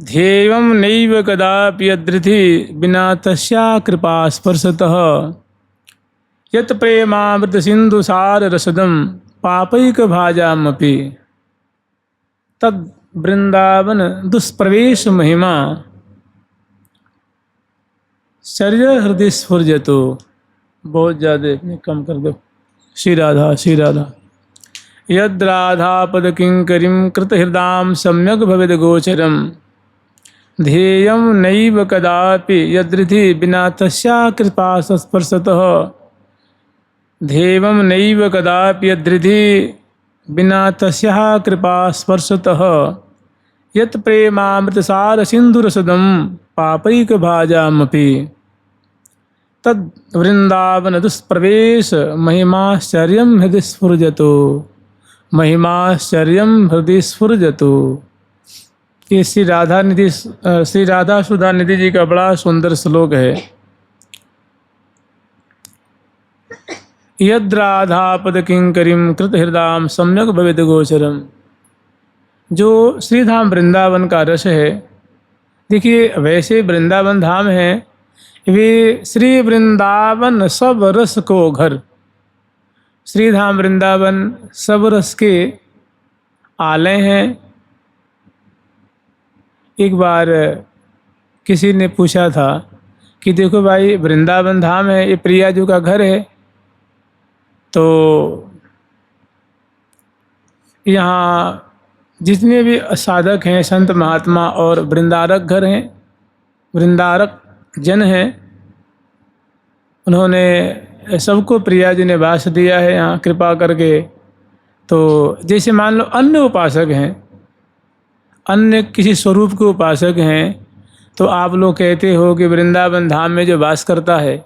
ध्येयं नैव कदापि यदृधि बिना तस्या कृपा स्पर्शतः यत् प्रेमामृत सिंधु सार रसदम पापैक भाजामपि तद वृंदावन दुष्प्रवेश महिमा शरीर हृदय स्फुर्जतो। बहुत ज़्यादा कम कर दो। श्री राधा श्री राधा। यद राधा पद किंकरीं कृत हृदाम सम्यक भवेद गोचरम ध्येयं नैव कदापि यदृधि बिना तस्या कृपा संस्पर्शतः ध्येयं नैव कदापि यदृधि बिना तस्या कृपा स्पर्शतः यत् प्रेमामृतसार सिंधुरसदं पापैक भाजामपि तद वृंदावन दुष्प्रवेश महिमाश्चर्यं हृदय स्फुर्जतो। महिमाश्चर्यं हृदय स्फुर्जतो। ये श्री राधा सुधा निधि जी का बड़ा सुंदर श्लोक है। यद राधा पद किंकरीं कृत हृदाम सम्यक भवेद गोचरम। जो श्रीधाम वृंदावन का रस है, देखिए वैसे वृंदावन धाम है, वे श्री वृंदावन सब रस को घर। श्रीधाम वृंदावन सब रस के आलय हैं। एक बार किसी ने पूछा था कि देखो भाई वृंदावन धाम है, ये प्रिया जी का घर है, तो यहाँ जितने भी साधक हैं, संत महात्मा और वृंदारक घर हैं, वृंदारक जन हैं, उन्होंने सबको प्रिया जी ने वास दिया है यहाँ कृपा करके। तो जैसे मान लो अन्य उपासक हैं, अन्य किसी स्वरूप के उपासक हैं, तो आप लोग कहते हो कि वृंदावन धाम में जो वास करता है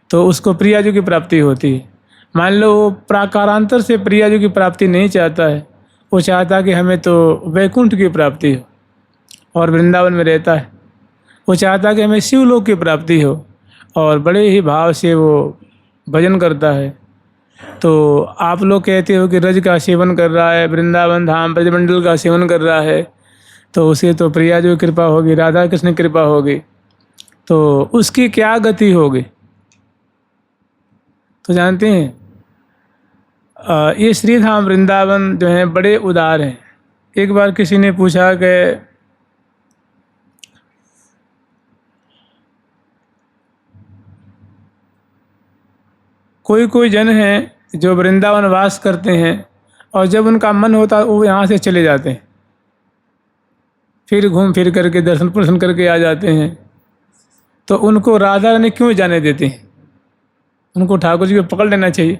तो उसको प्रिया जी की प्राप्ति होती है। मान लो वो प्राकारांतर से प्रिया जी की प्राप्ति नहीं चाहता है, वो चाहता कि हमें तो वैकुंठ की प्राप्ति हो और वृंदावन में रहता है। वो चाहता कि हमें शिवलोक की प्राप्ति हो और बड़े ही भाव से वो भजन करता है। तो आप लोग कहते हो कि रज का सेवन कर रहा है, वृंदावन धाम ब्रजमंडल का सेवन कर रहा है, तो उसे तो प्रिया जो कृपा होगी, राधा कृष्ण कृपा होगी, तो उसकी क्या गति होगी। तो जानते हैं ये श्रीधाम वृंदावन जो है बड़े उदार हैं। एक बार किसी ने पूछा कि कोई कोई जन हैं जो वृंदावन वास करते हैं और जब उनका मन होता है वो यहाँ से चले जाते हैं, फिर घूम फिर करके दर्शन प्रदर्शन करके आ जाते हैं। तो उनको राधा रानी क्यों जाने देते हैं? उनको ठाकुर जी को पकड़ लेना चाहिए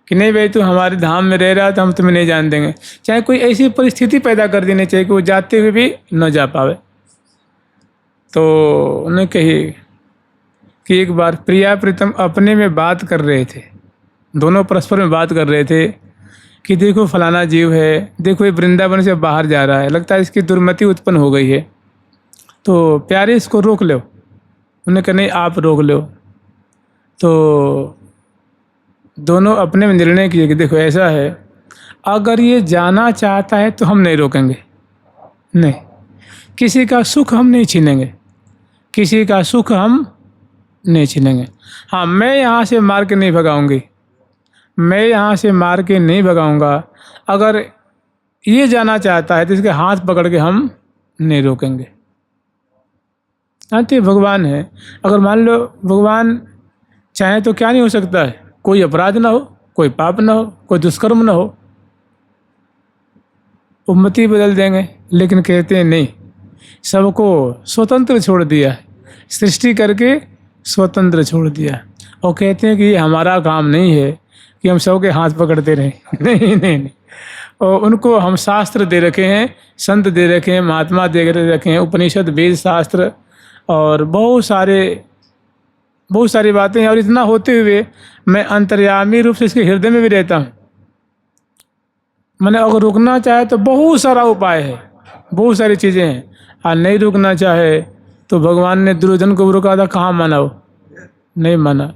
कि नहीं भाई, तू हमारे धाम में रह रहा है तो हम तुम्हें नहीं जान देंगे। चाहे कोई ऐसी परिस्थिति पैदा कर देनी चाहिए कि वो जाते हुए भी न जा पावे। तो उन्हें कही कि एक बार प्रिया प्रीतम अपने में बात कर रहे थे, दोनों परस्पर में बात कर रहे थे कि देखो फलाना जीव है, देखो ये वृंदावन से बाहर जा रहा है, लगता है इसकी दुर्मति उत्पन्न हो गई है, तो प्यारे इसको रोक लो। उन्हें कहा नहीं आप रोक लो। तो दोनों अपने में निर्णय किए कि देखो ऐसा है, अगर ये जाना चाहता है तो हम नहीं रोकेंगे, नहीं, किसी का सुख हम नहीं छीनेंगे, किसी का सुख हम नहीं छीनेंगे। हाँ, मैं यहाँ से मार के नहीं भगाऊंगी, मैं यहाँ से मार के नहीं भगाऊंगा। अगर ये जाना चाहता है तो इसके हाथ पकड़ के हम नहीं रोकेंगे। जानते भगवान है, अगर मान लो भगवान चाहे तो क्या नहीं हो सकता है, कोई अपराध ना हो, कोई पाप ना हो, कोई दुष्कर्म ना हो, उम्मती बदल देंगे। लेकिन कहते हैं नहीं, सबको स्वतंत्र छोड़ दिया है, सृष्टि करके स्वतंत्र छोड़ दिया। और कहते हैं कि ये हमारा काम नहीं है कि हम सबके हाथ पकड़ते रहें। नहीं नहीं नहीं, और उनको हम शास्त्र दे रखे हैं, संत दे रखे हैं, महात्मा दे रखे हैं, उपनिषद वेद शास्त्र और बहुत सारी बातें। और इतना होते हुए मैं अंतर्यामी रूप से इसके हृदय में भी रहता हूँ। मैंने अगर रुकना चाहे तो बहुत सारा उपाय है, बहुत सारी चीज़ें हैं। और नहीं रुकना चाहे तो भगवान ने दुर्योधन को रोका था, कहाँ माना वो, नहीं माना।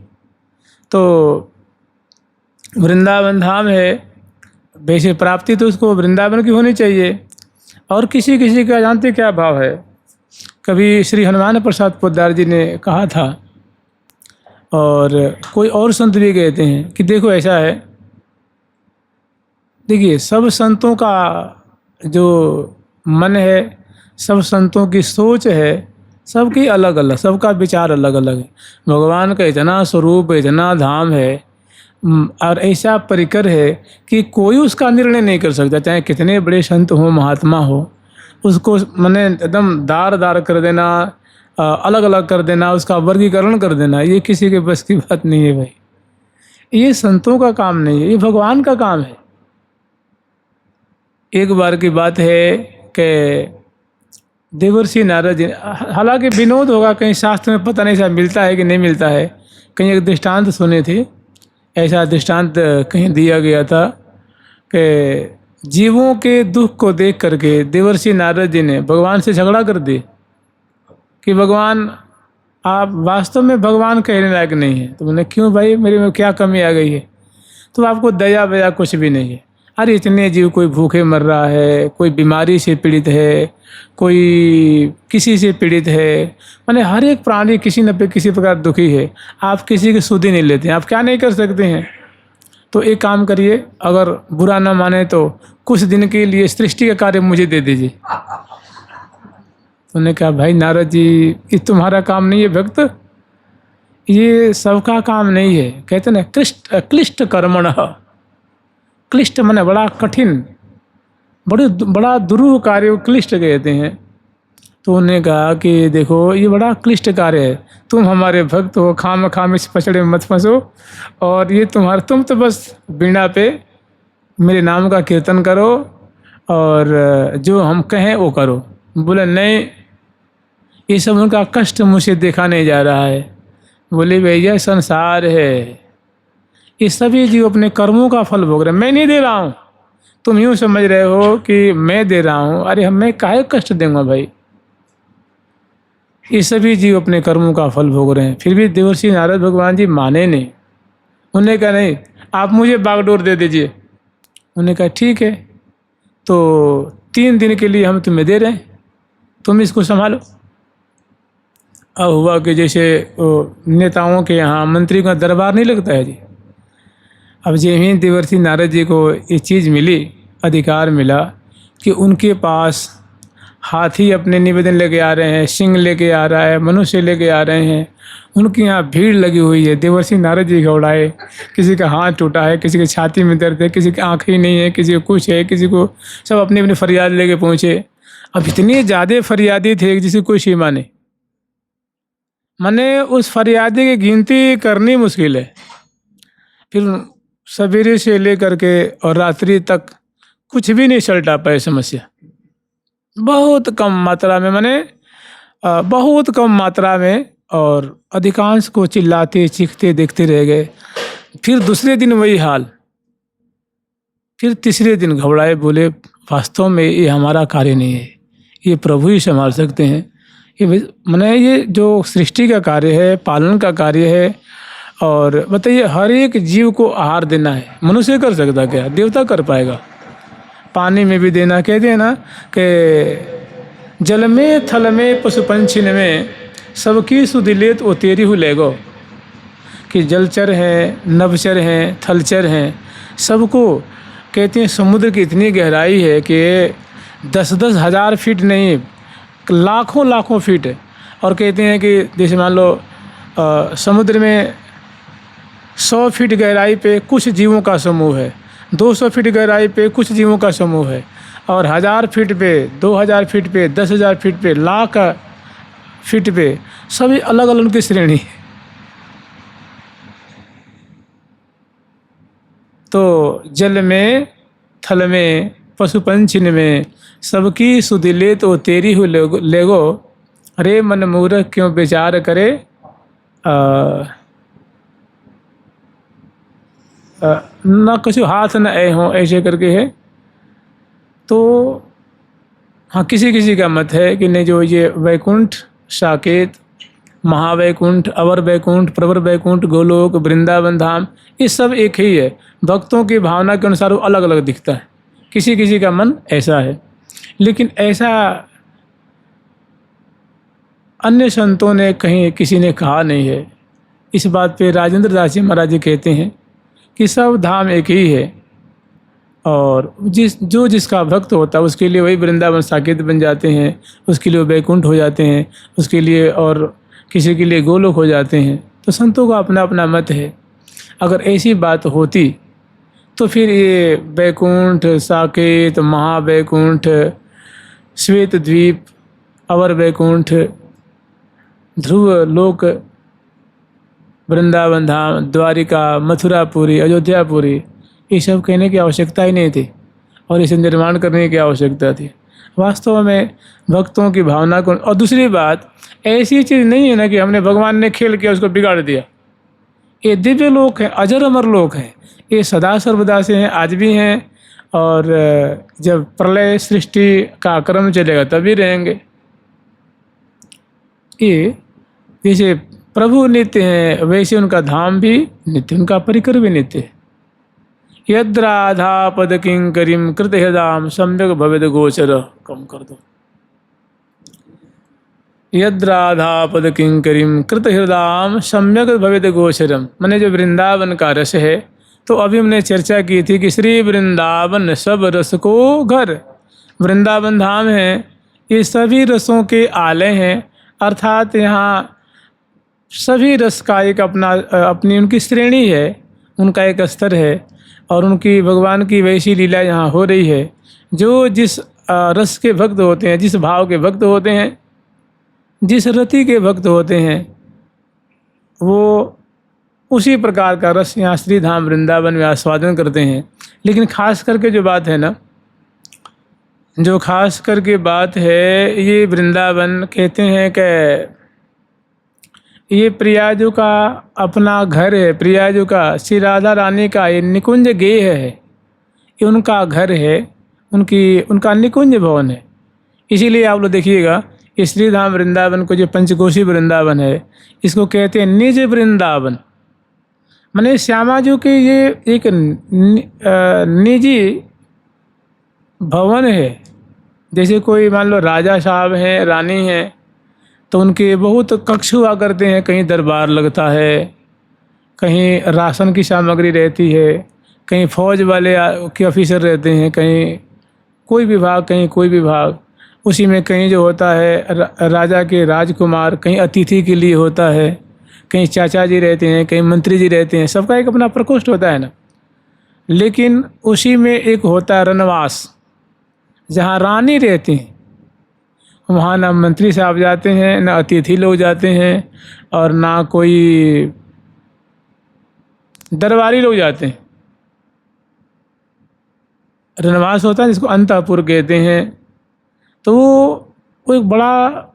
तो वृंदावन धाम है, वैसे प्राप्ति तो उसको वृंदावन की होनी चाहिए। और किसी किसी का जानते क्या भाव है, कभी श्री हनुमान प्रसाद पोद्दार जी ने कहा था, और कोई और संत भी कहते हैं कि देखो ऐसा है, देखिए सब संतों का जो मन है, सब संतों की सोच है, सबकी अलग अलग, सबका विचार अलग अलग है। भगवान का इतना स्वरूप, इतना धाम है और ऐसा परिकर है कि कोई उसका निर्णय नहीं कर सकता, चाहे कितने बड़े संत हो, महात्मा हो, उसको मैंने एकदम दार दार कर देना, अलग अलग कर देना, उसका वर्गीकरण कर देना, ये किसी के बस की बात नहीं है भाई। ये संतों का काम नहीं है, ये भगवान का काम है। एक बार की बात है कि देवर्षि नारद जी, हालांकि विनोद होगा, कहीं शास्त्र में पता नहीं सा मिलता है कि नहीं मिलता है, कहीं एक दृष्टांत सुने थे, ऐसा दृष्टांत कहीं दिया गया था कि जीवों के दुख को देख करके देवर्षि नारद जी ने भगवान से झगड़ा कर दी कि भगवान आप वास्तव में भगवान कहने लायक नहीं है। तो बोले क्यों भाई, मेरे में क्या कमी आ गई है? तो आपको दया वया कुछ भी नहीं है। अरे इतने जीव, कोई भूखे मर रहा है, कोई बीमारी से पीड़ित है, कोई किसी से पीड़ित है, माने हर एक प्राणी किसी न किसी प्रकार दुखी है। आप किसी की सुधि नहीं लेते हैं, आप क्या नहीं कर सकते हैं? तो एक काम करिए, अगर बुरा ना माने तो कुछ दिन के लिए सृष्टि का कार्य मुझे दे दीजिए। उन्होंने कहा भाई नारद जी, ये तुम्हारा काम नहीं है भक्त, ये सबका काम नहीं है। कहते ना क्लिष्ट कर्मण, क्लिष्ट माने बड़ा कठिन, बड़ा दुरूह कार्य क्लिष्ट कहते हैं। तो उन्होंने कहा कि देखो ये बड़ा क्लिष्ट कार्य है, तुम हमारे भक्त हो, खाम खाम इस पचड़े में मत फंसो, और ये तुम तो बस वीणा पे मेरे नाम का कीर्तन करो और जो हम कहें वो करो। बोले नहीं, ये सब उनका कष्ट मुझसे देखा नहीं जा रहा है। बोले भैया संसार है, ये सभी जीव अपने कर्मों का फल भोग रहे हैं, मैं नहीं दे रहा हूँ। तुम यूँ समझ रहे हो कि मैं दे रहा हूँ, अरे मैं काहे कष्ट दूंगा भाई? ये सभी जीव अपने कर्मों का फल भोग रहे हैं। फिर भी देवर्षि नारद भगवान जी माने नहीं। उन्होंने कहा नहीं, आप मुझे बागडोर दे दीजिए। उन्होंने कहा ठीक है, तो 3 दिन के लिए हम तुम्हें दे रहे हैं, तुम इसको संभालो। अब हुआ कि जैसे नेताओं के यहाँ मंत्री का दरबार नहीं लगता है जी। अब यहीं देवर्षि नारद जी को ये चीज़ मिली, अधिकार मिला कि उनके पास हाथी अपने निवेदन लेके आ रहे हैं, सिंह लेके आ रहा है, मनुष्य लेके आ रहे हैं, उनके यहाँ भीड़ लगी हुई है। देवर्षि नारद जी घबराए, किसी का हाथ टूटा है, किसी की छाती में दर्द है, किसी की आँख ही नहीं है, किसी को कुछ है, किसी को, सब अपनी अपनी फरियाद लेके पहुँचे। अब इतने ज़्यादा फरियादी थे जिसकी कोई सीमा नहीं, माने उस फरियादी की गिनती करनी मुश्किल है। फिर सवेरे से लेकर के और रात्रि तक कुछ भी नहीं सलटा पाए समस्या। बहुत कम मात्रा में, माने बहुत कम मात्रा में, और अधिकांश को चिल्लाते चीखते देखते रह गए। फिर दूसरे दिन वही हाल, फिर तीसरे दिन घबराए, बोले वास्तव में ये हमारा कार्य नहीं है, ये प्रभु ही संभाल सकते हैं। ये माने ये जो सृष्टि का कार्य है, पालन का कार्य है, और बताइए हर एक जीव को आहार देना है, मनुष्य कर सकता क्या? देवता कर पाएगा। पानी में भी देना, कहते हैं ना कि जल में थल में पशु पंछी में सबकी सुधि लेत वो तेरी हु लेगो, कि जलचर हैं, नभचर हैं, थलचर हैं, सबको कहते हैं समुद्र की इतनी गहराई है कि 10-10 हज़ार फीट नहीं, लाखों लाखों फीट है। और कहते हैं कि जैसे मान लो समुद्र में 100 फीट गहराई पे कुछ जीवों का समूह है, 200 फीट गहराई पे कुछ जीवों का समूह है, और 1000 फीट पे, 2000 फीट पे, 10,000 फीट पे, लाख फीट पे, सभी अलग अलग उनकी श्रेणी है। तो जल में थल में पशु पंछी में सबकी सुधि ले तो तेरी हु लेगो, अरे मन मूर्ख क्यों विचार करे, न कुछ हाथ न ए हों, ऐसे करके है। तो हाँ, किसी किसी का मत है कि नहीं, जो ये वैकुंठ, साकेत, महावैकुंठ, अवर वैकुंठ, प्रवर वैकुंठ, गोलोक, वृंदावन धाम, ये सब एक ही है। भक्तों की भावना के अनुसार वो अलग अलग दिखता है, किसी किसी का मन ऐसा है। लेकिन ऐसा अन्य संतों ने कहीं किसी ने कहा नहीं है। इस बात पे राजेंद्र दास जी महाराज जी कहते हैं कि सब धाम एक ही है, और जिसका भक्त होता है उसके लिए वही वृंदावन साकेत बन जाते हैं, उसके लिए वो बैकुंठ हो जाते हैं, उसके लिए, और किसी के लिए गोलोक हो जाते हैं। तो संतों का अपना अपना मत है। अगर ऐसी बात होती तो फिर ये बैकुंठ, साकेत, महाबैकुंठ, श्वेत द्वीप, अवर बैकुंठ, ध्रुव लोक, वृंदावन धाम, द्वारिका, मथुरापुरी, अयोध्यापुरी, ये सब कहने की आवश्यकता ही नहीं थी, और इसे निर्माण करने की आवश्यकता थी। वास्तव में भक्तों की भावना को, और दूसरी बात, ऐसी चीज़ नहीं है ना कि हमने भगवान ने खेल के उसको बिगाड़ दिया। ये दिव्य लोक हैं, अजर अमर लोक हैं, ये सदा सर्वदा से हैं, आज भी हैं, और जब प्रलय सृष्टि का क्रम चलेगा तभी रहेंगे। ये जैसे प्रभु नित्य हैं, वैसे उनका धाम भी नित्य, उनका परिकर भी नित्य है। यद्राधा पद किंकरीम कृत हृदाम सम्यक भवेद गोचर, कम कर दो। यद्राधा पद किंकरीम कृत हृदाम सम्यक भवेद गोचरम, माने जो वृंदावन का रस है, तो अभी हमने चर्चा की थी कि श्री वृंदावन सब रस को घर, वृंदावन धाम है, ये सभी रसों के आलय हैं। अर्थात यहाँ सभी रस का एक अपनी उनकी श्रेणी है, उनका एक स्तर है, और उनकी भगवान की वैसी लीला यहाँ हो रही है। जो जिस रस के भक्त होते हैं, जिस भाव के भक्त होते हैं, जिस रति के भक्त होते हैं, वो उसी प्रकार का रस यहाँ श्री धाम वृंदावन में आस्वादन करते हैं। लेकिन खास करके जो बात है ना, जो खास करके बात है, ये वृंदावन कहते हैं कि ये प्रियाजू का अपना घर है, प्रियाजू का, श्री राधा रानी का ये निकुंज गेह है, ये उनका घर है, उनका निकुंज भवन है। इसीलिए आप लोग देखिएगा, इस श्री धाम वृंदावन को जो पंचकोशी वृंदावन है, इसको कहते हैं निज वृंदावन। माने श्यामा जी के ये एक निजी भवन है। जैसे कोई मान लो राजा साहब हैं, रानी हैं, तो उनके बहुत कक्ष हुआ करते हैं, कहीं दरबार लगता है, कहीं राशन की सामग्री रहती है, कहीं फौज वाले के ऑफिसर रहते हैं, कहीं कोई विभाग, कहीं कोई विभाग, उसी में कहीं जो होता है राजा के राजकुमार, कहीं अतिथि के लिए होता है, कहीं चाचा जी रहते हैं, कहीं मंत्री जी रहते हैं, सबका एक अपना प्रकोष्ठ होता है ना। लेकिन उसी में एक होता है रनवास, जहाँ रानी रहती हैं। वहाँ ना मंत्री साहब जाते हैं, ना अतिथि लोग जाते हैं, और ना कोई दरबारी लोग जाते हैं। रनवास होता है जिसको अंतःपुर कहते हैं। तो वो एक बड़ा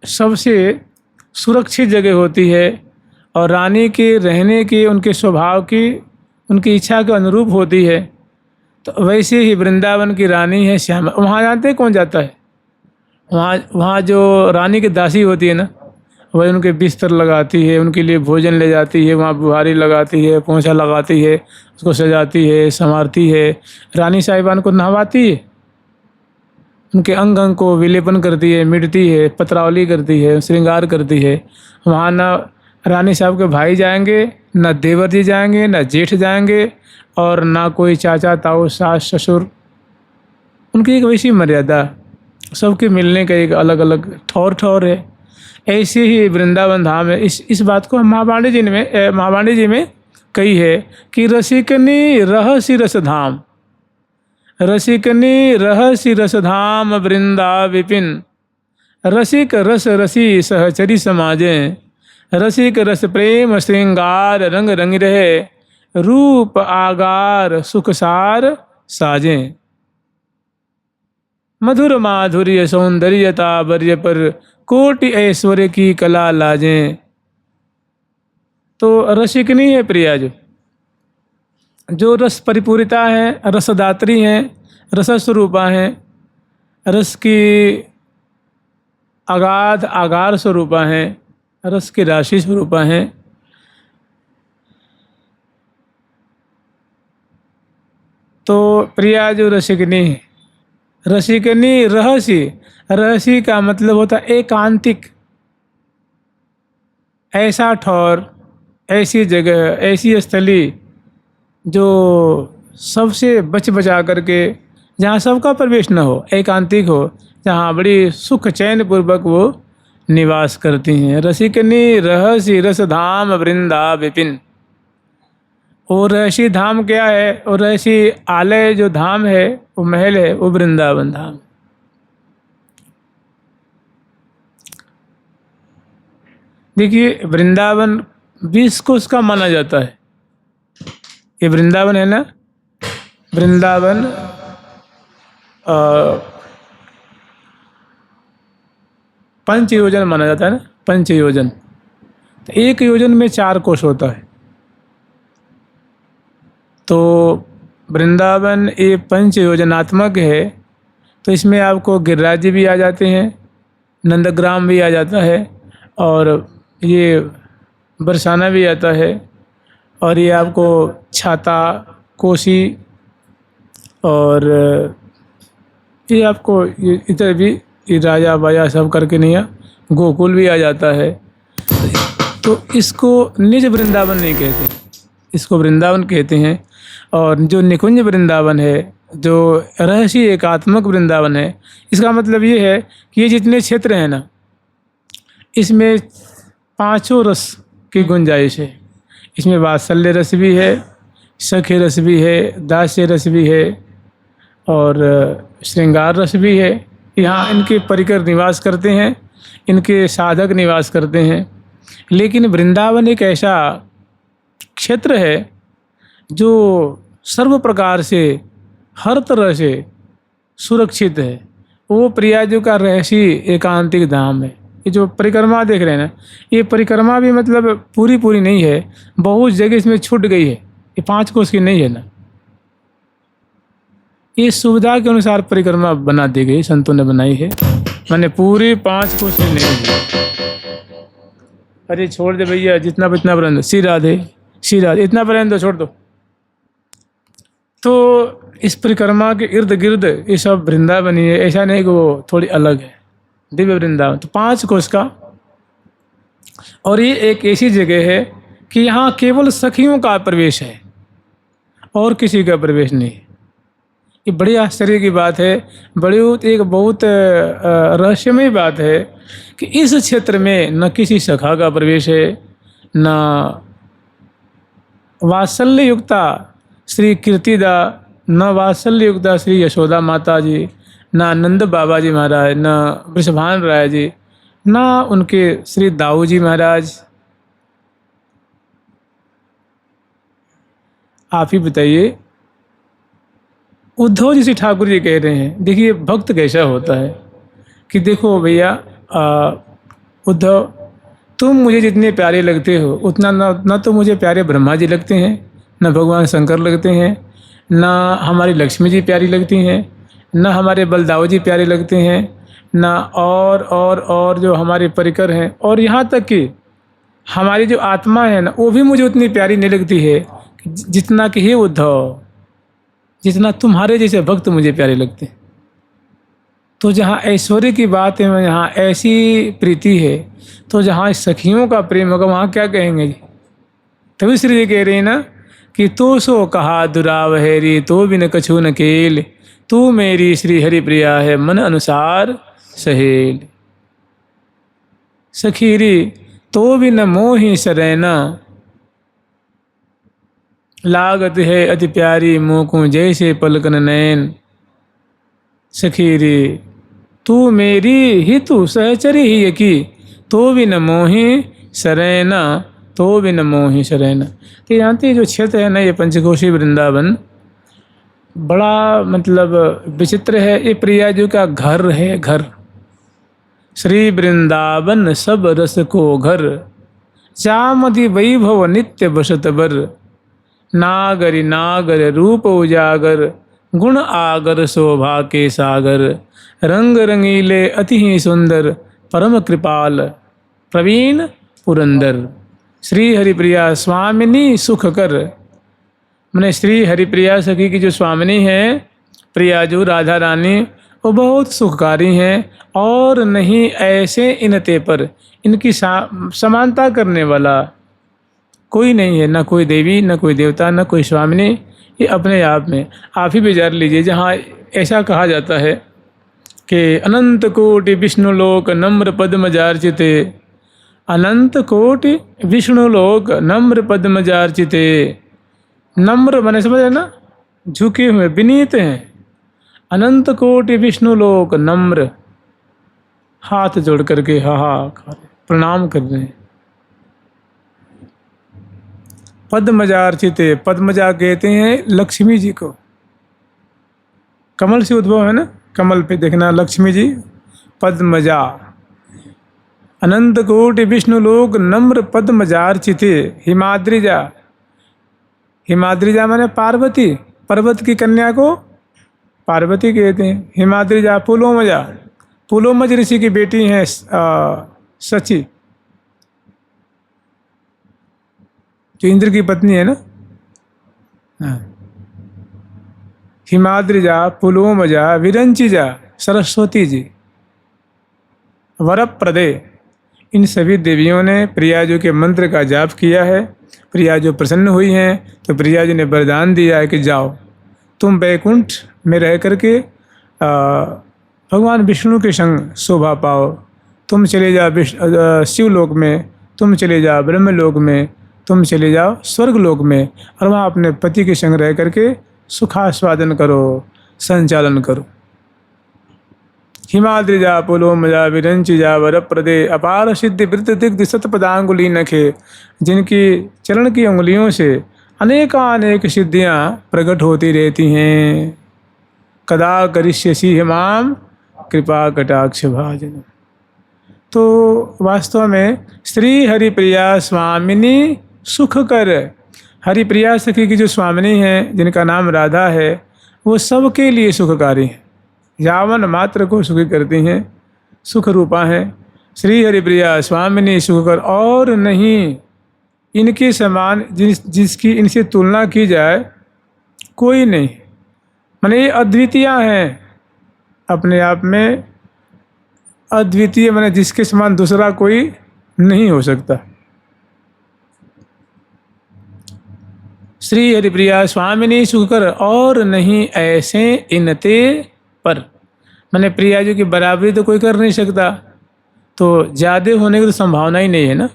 सबसे सुरक्षित जगह होती है, और रानी के रहने की, उनके स्वभाव की, उनकी इच्छा के अनुरूप होती है। तो वैसे ही वृंदावन की रानी है श्यामा। वहाँ जानते हैं कौन जाता है? वहाँ जो रानी की दासी होती है ना, वही उनके बिस्तर लगाती है, उनके लिए भोजन ले जाती है, वहाँ बुहारी लगाती है, पोंछा लगाती है, उसको सजाती है, संवारती है, रानी साहिबान को नहवाती है, उनके अंग अंग को विलेपन करती है, मिटती है, पत्रावली करती है, श्रृंगार करती है। वहाँ ना रानी साहब के भाई जाएंगे, ना देवर जी जाएंगे, ना जेठ जाएंगे, और ना कोई चाचा ताऊ सास ससुर। उनकी एक वैसी मर्यादा, सबके मिलने का एक अलग अलग ठौर है। ऐसे ही वृंदावन धाम है। इस बात को महावाणी जी में कही है कि रसिकनी रहसी रस धाम, रसिकनी रहसी रस धाम वृंदा विपिन, रसिक रस रसी सहचरी समाजे, रसिक रस प्रेम श्रृंगार रंग रंग रहे, रूप आगार सुखसार साजें, मधुर माधुर्य सौंदर्यता वर्य पर कोटि ऐश्वर्य की कला लाजें। तो रसिकनी है प्रिया, जो रस परिपूरिता है, रसदात्री हैं, रस स्वरूपा हैं, रस की अगाध आगार स्वरूपा हैं, रस की राशि स्वरूपा हैं। तो प्रिया जो रसिकनी है, रसिकनी रहसी, रहसी का मतलब होता है एकांतिक, ऐसा ठौर, ऐसी जगह, ऐसी स्थली जो सबसे बच बचा करके, जहाँ सबका प्रवेश न हो, एकांतिक हो, जहाँ बड़ी सुख चैन पूर्वक वो निवास करती हैं। रसिकनी रहसी रस धाम वृंदा विपिन। और रहसी धाम क्या है? और रहसी आलय जो धाम है, वो महल है, वो वृंदावन धाम। देखिए वृंदावन 20 कोस का माना जाता है। ये वृंदावन है ना, वृंदावन पंच योजन माना जाता है ना, पंच योजन। तो एक योजन में 4 कोस होता है। तो वृंदावन ये पंच योजनात्मक है। तो इसमें आपको गिरिराज जी भी आ जाते हैं, नंदग्राम भी आ जाता है, और ये बरसाना भी आता है, और ये आपको छाता, कोसी, और ये आपको इधर भी ये राजा बाजा सब करके नहीं है, गोकुल भी आ जाता है। तो इसको निज वृंदावन नहीं कहते, इसको वृंदावन कहते हैं। और जो निकुंज वृंदावन है, जो रहसी एकात्मक वृंदावन है, इसका मतलब ये है कि ये जितने क्षेत्र हैं ना, इसमें 5 रस की गुंजाइश है। इसमें वात्सल्य रस भी है, सख्य रस भी है, दास्य रस भी है, और श्रृंगार रस भी है। यहाँ इनके परिकर निवास करते हैं, इनके साधक निवास करते हैं। लेकिन वृंदावन एक ऐसा क्षेत्र है जो सर्व प्रकार से, हर तरह से सुरक्षित है। वो प्रयागराज का रहसी एकांतिक धाम है। ये जो परिक्रमा देख रहे हैं ना, ये परिक्रमा भी मतलब पूरी नहीं है, बहुत जगह इसमें छूट गई है। ये 5 कोस की नहीं है ना, ये सुविधा के अनुसार परिक्रमा बना दी गई, संतों ने बनाई है, मैंने पूरी 5 कोस की नहीं है। अरे छोड़ दे भैया, जितना इतना पर्यंत, श्री राधे श्री राधे, इतना पर्यंत छोड़ दो। तो इस परिक्रमा के इर्द गिर्द ये सब वृंदावन ही है, ऐसा नहीं कि वो थोड़ी अलग है, दिव्य वृंदावन। तो 5 कोस का, और ये एक ऐसी जगह है कि यहाँ केवल सखियों का प्रवेश है और किसी का प्रवेश नहीं। ये बड़ी आश्चर्य की बात है, बड़ी एक बहुत रहस्यमय बात है कि इस क्षेत्र में न किसी सखा का प्रवेश है, न वात्सल्य युक्ता श्री कीर्तिदा, न वात्सल्य युक्ता श्री यशोदा माता जी, न आनंद बाबा जी महाराज, न वृषभान राय जी, न उनके श्री दाऊ जी महाराज। आप ही बताइए, उद्धव जी से ठाकुर जी कह रहे हैं, देखिए भक्त कैसा होता है कि देखो भैया उद्धव, तुम मुझे जितने प्यारे लगते हो उतना न तो मुझे प्यारे ब्रह्मा जी लगते हैं, न भगवान शंकर लगते हैं, न हमारी लक्ष्मी जी प्यारी लगती हैं, न हमारे बलदाऊ जी प्यारे लगते हैं, न और जो हमारे परिकर हैं, और यहाँ तक कि हमारी जो आत्मा है ना, वो भी मुझे उतनी प्यारी नहीं लगती है जितना कि हे उद्धव, जितना तुम्हारे जैसे भक्त मुझे प्यारे लगते हैं। तो जहाँ ऐश्वर्य की बात है, यहाँ ऐसी प्रीति है, तो जहाँ सखियों का प्रेम होगा वहाँ क्या कहेंगे जी। तभी श्री जी कह रहे हैं ना कि तो सो कहा दुरावहेरी, तो बिन कछु न केल, तू मेरी श्री हरि प्रिया है मन अनुसार सहेल। सखीरी तो बिन मोहि सरैना, लागत है अति प्यारी मोको जैसे पलकन नैन। सखीरी तू मेरी ही तू सहचरी ही यकी, तो भी न मोहि सरैना, तो भी न मोहि सरैना। तो जानते जो क्षेत्र है ना, ये पंचकोशी वृंदावन बड़ा मतलब विचित्र है। ये प्रिया जी का घर है, घर। श्री वृंदावन सब रस को घर, चामधि वैभव नित्य बसत बर। नागरि नागर रूप उजागर, गुण आगर शोभा के सागर। रंग रंगीले अति ही सुंदर, परम कृपाल प्रवीण पुरंदर। श्री हरिप्रिया स्वामिनी सुख कर, मैंने श्री हरिप्रिया सखी की जो स्वामिनी है, प्रिया जो राधा रानी, वो बहुत सुखकारी हैं, और नहीं ऐसे इनते पर, इनकी समानता करने वाला कोई नहीं है, ना कोई देवी, ना कोई देवता, ना कोई स्वामिनी। ये अपने आप में। आप ही विचार लीजिए, जहाँ ऐसा कहा जाता है कि अनंत कोटि विष्णु लोक नम्र पद्मजार्चिते, अनंत कोटि विष्णु लोक नम्र पद्मजार्चिते। नम्र माने समझ रहे ना, झुके हुए, विनीत हैं। अनंत कोटि विष्णु लोक नम्र, हाथ जोड़ करके हाहाकार प्रणाम कर रहे हैं। पद्मजार्चिते, पद्मजा कहते हैं लक्ष्मी जी को। कमल से उद्भव है ना, कमल पे देखना लक्ष्मी जी, पद्मजा। अनंत कोटि विष्णु लोक नम्र पद्मजार्चिते। हिमाद्रिजा, हिमाद्रिजा माने पार्वती, पर्वत की कन्या को पार्वती कहते हैं। हिमाद्रिजा। पुलोमजा, पुलोमज ऋषि की बेटी हैं सची, जो इंद्र की पत्नी है ना। हिमाद्रिजा, पुलोमजा, विरंचिजा, सरस्वती जी, वरप्रदे। इन सभी देवियों ने प्रिया जी के मंत्र का जाप किया है। प्रिया जो प्रसन्न हुई हैं, तो प्रिया जी ने वरदान दिया है कि जाओ तुम वैकुंठ में रह करके भगवान विष्णु के संग शोभा पाओ। तुम चले जाओ शिवलोक में, तुम चले जाओ ब्रह्मलोक में, तुम चले जाओ स्वर्ग लोक में, और वहाँ अपने पति के संग रह करके सुखास्वादन करो, संचालन करो। हिमाद्रिजा, पुलोमजा, विरंचिजा, वरप्रदे। अपार सिद्धि वृत्त दिग्ध शतपदांगुली नखे। जिनकी चरण की उंगलियों से अनेकानेक सिद्धियाँ प्रकट होती रहती हैं। कदा करिष्यसि हिमाम कृपा कटाक्ष भाजन। तो वास्तव में श्री हरिप्रिया स्वामिनी सुखकर, हरिप्रिया सखी की जो स्वामिनी हैं, जिनका नाम राधा है, वो सबके लिए सुखकारी हैं। यावन मात्र को सुखी करती हैं, सुख रूपा हैं। श्री हरिप्रिया स्वामिनी सुखकर, और नहीं इनके समान जिसकी इनसे तुलना की जाए कोई नहीं। माने ये अद्वितीय हैं, अपने आप में अद्वितीय, माने जिसके समान दूसरा कोई नहीं हो सकता। श्री हरिप्रिया स्वामिनी सुखकर, और नहीं ऐसे इनते पर। माने प्रिया जी की बराबरी तो कोई कर नहीं सकता, तो ज़्यादा होने की तो संभावना ही नहीं है ना।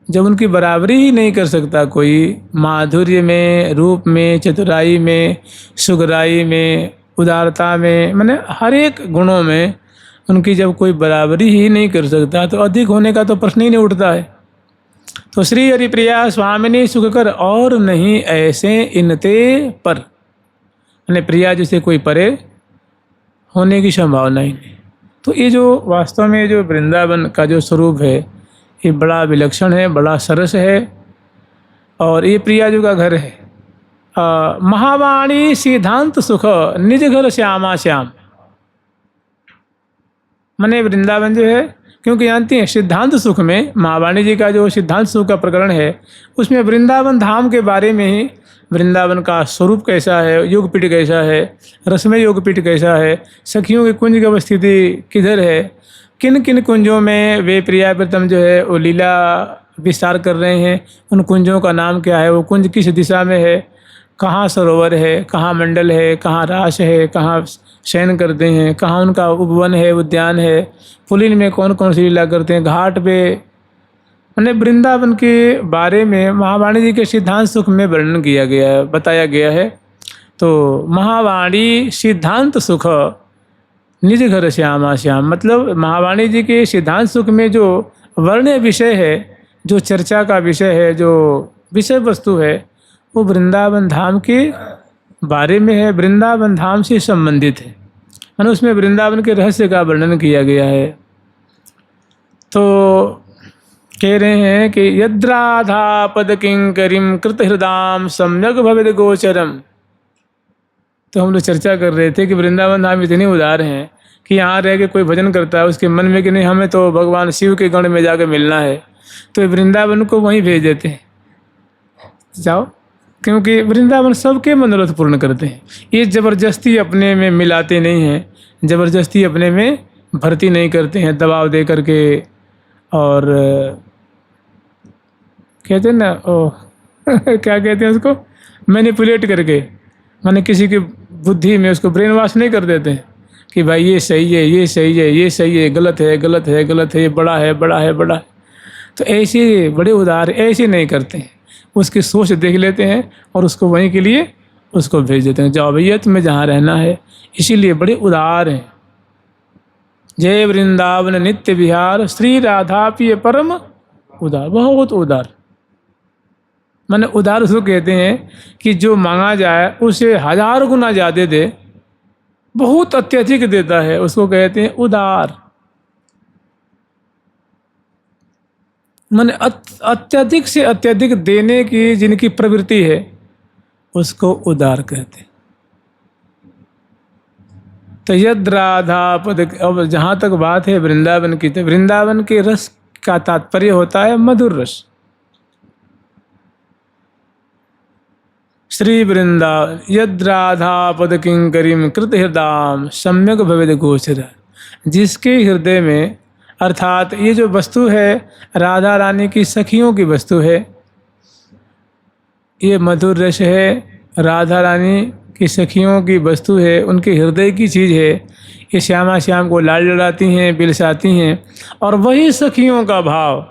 जब उनकी बराबरी ही नहीं कर सकता कोई, माधुर्य में, रूप में, चतुराई में, सुगराई में, उदारता में, माने हर एक गुणों में उनकी जब कोई बराबरी ही नहीं कर सकता, तो अधिक होने का तो प्रश्न ही नहीं उठता है। तो श्री हरिप्रिया स्वामिनी सुखकर, और नहीं ऐसे इनते पर। माने प्रिया जी से कोई परे होने की संभावना ही नहीं। तो ये जो वास्तव में जो वृंदावन का जो स्वरूप है, ये बड़ा विलक्षण है, बड़ा सरस है, और ये प्रिया जी का घर है। महावाणी सिद्धांत सुख निज घर श्यामा श्याम। माने वृंदावन जो है, क्योंकि जानती हैं सिद्धांत सुख में, महावाणी जी का जो सिद्धांत सुख का प्रकरण है, उसमें वृंदावन धाम के बारे में ही, वृंदावन का स्वरूप कैसा है, योगपीठ कैसा है, रसमय योगपीठ कैसा है, सखियों की कुंज की अवस्थिति किधर है, किन किन कुंजों में वे प्रिया प्रीतम जो है वो लीला विस्तार कर रहे हैं, उन कुंजों का नाम क्या है, वो कुंज किस दिशा में है, कहाँ सरोवर है, कहाँ मंडल है, कहाँ रास है, कहाँ शयन करते हैं, कहाँ उनका उपवन है, उद्यान है, पुलिन में कौन कौन सी लीला करते हैं, घाट पे। मैंने वृंदावन के बारे में महावाणी जी के सिद्धांत सुख में वर्णन किया गया है, बताया गया है। तो महावाणी सिद्धांत सुख निज घर श्यामा श्याम, मतलब महावाणी जी के सिद्धांत सुख में जो वर्ण्य विषय है, जो चर्चा का विषय है, जो विषय वस्तु है, वो वृंदावन धाम के बारे में है, वृंदावन धाम से संबंधित है। मैंने उसमें वृंदावन के रहस्य का वर्णन किया गया है। तो कह रहे हैं कि यद्राधा पद किंकरिम कृत हृदाम सम्यक भवेद गोचरम। तो हम लोग चर्चा कर रहे थे कि वृंदावन धाम इतने उदार हैं कि यहाँ रह के कोई भजन करता है, उसके मन में कि नहीं हमें तो भगवान शिव के गण में जाकर मिलना है, तो वृंदावन को वहीं भेज देते हैं, जाओ क्योंकि वृंदावन सबके मनोरथ पूर्ण करते हैं। ये ज़बरदस्ती अपने में मिलाते नहीं हैं, ज़बरदस्ती अपने में भर्ती नहीं करते हैं दबाव दे करके, और कहते हैं ना ओ क्या कहते हैं उसको, मैनिपुलेट करके, माने किसी की बुद्धि में उसको ब्रेन वॉश नहीं कर देते हैं कि भाई ये सही है, ये सही है, ये सही है, गलत है, गलत है, गलत है, ये बड़ा है, बड़ा है, बड़ा है। तो ऐसे बड़े उदार ऐसे नहीं करते हैं, उसकी सोच देख लेते हैं और उसको वहीं के लिए उसको भेज देते हैं, जाओ भैया तुम्हें जहाँ रहना है। इसीलिए बड़े उदार हैं। जय वृंदावन नित्य विहार, श्री राधा प्रिय परम उदार, बहुत उदार। माने उदार उसको कहते हैं कि जो मांगा जाए उसे 1000 गुना ज़्यादा दे, बहुत अत्यधिक देता है, उसको कहते हैं उदार। माने अत्यधिक से अत्यधिक देने की जिनकी प्रवृत्ति है उसको उदार कहते हैं। तो यद राधा पद, अब जहाँ तक बात है वृंदावन की, तो वृंदावन के रस का तात्पर्य होता है मधुर रस। श्री वृंदावन यद राधा पद किंकरीम कृत हृदाम सम्यक भवेद गोचर, जिसके हृदय में, अर्थात ये जो वस्तु है राधा रानी की सखियों की वस्तु है, ये मधुर रस है, राधा रानी की सखियों की वस्तु है, उनके हृदय की चीज़ है। ये श्यामा श्याम को लाल लड़ाती हैं, बिलसाती हैं, और वही सखियों का भाव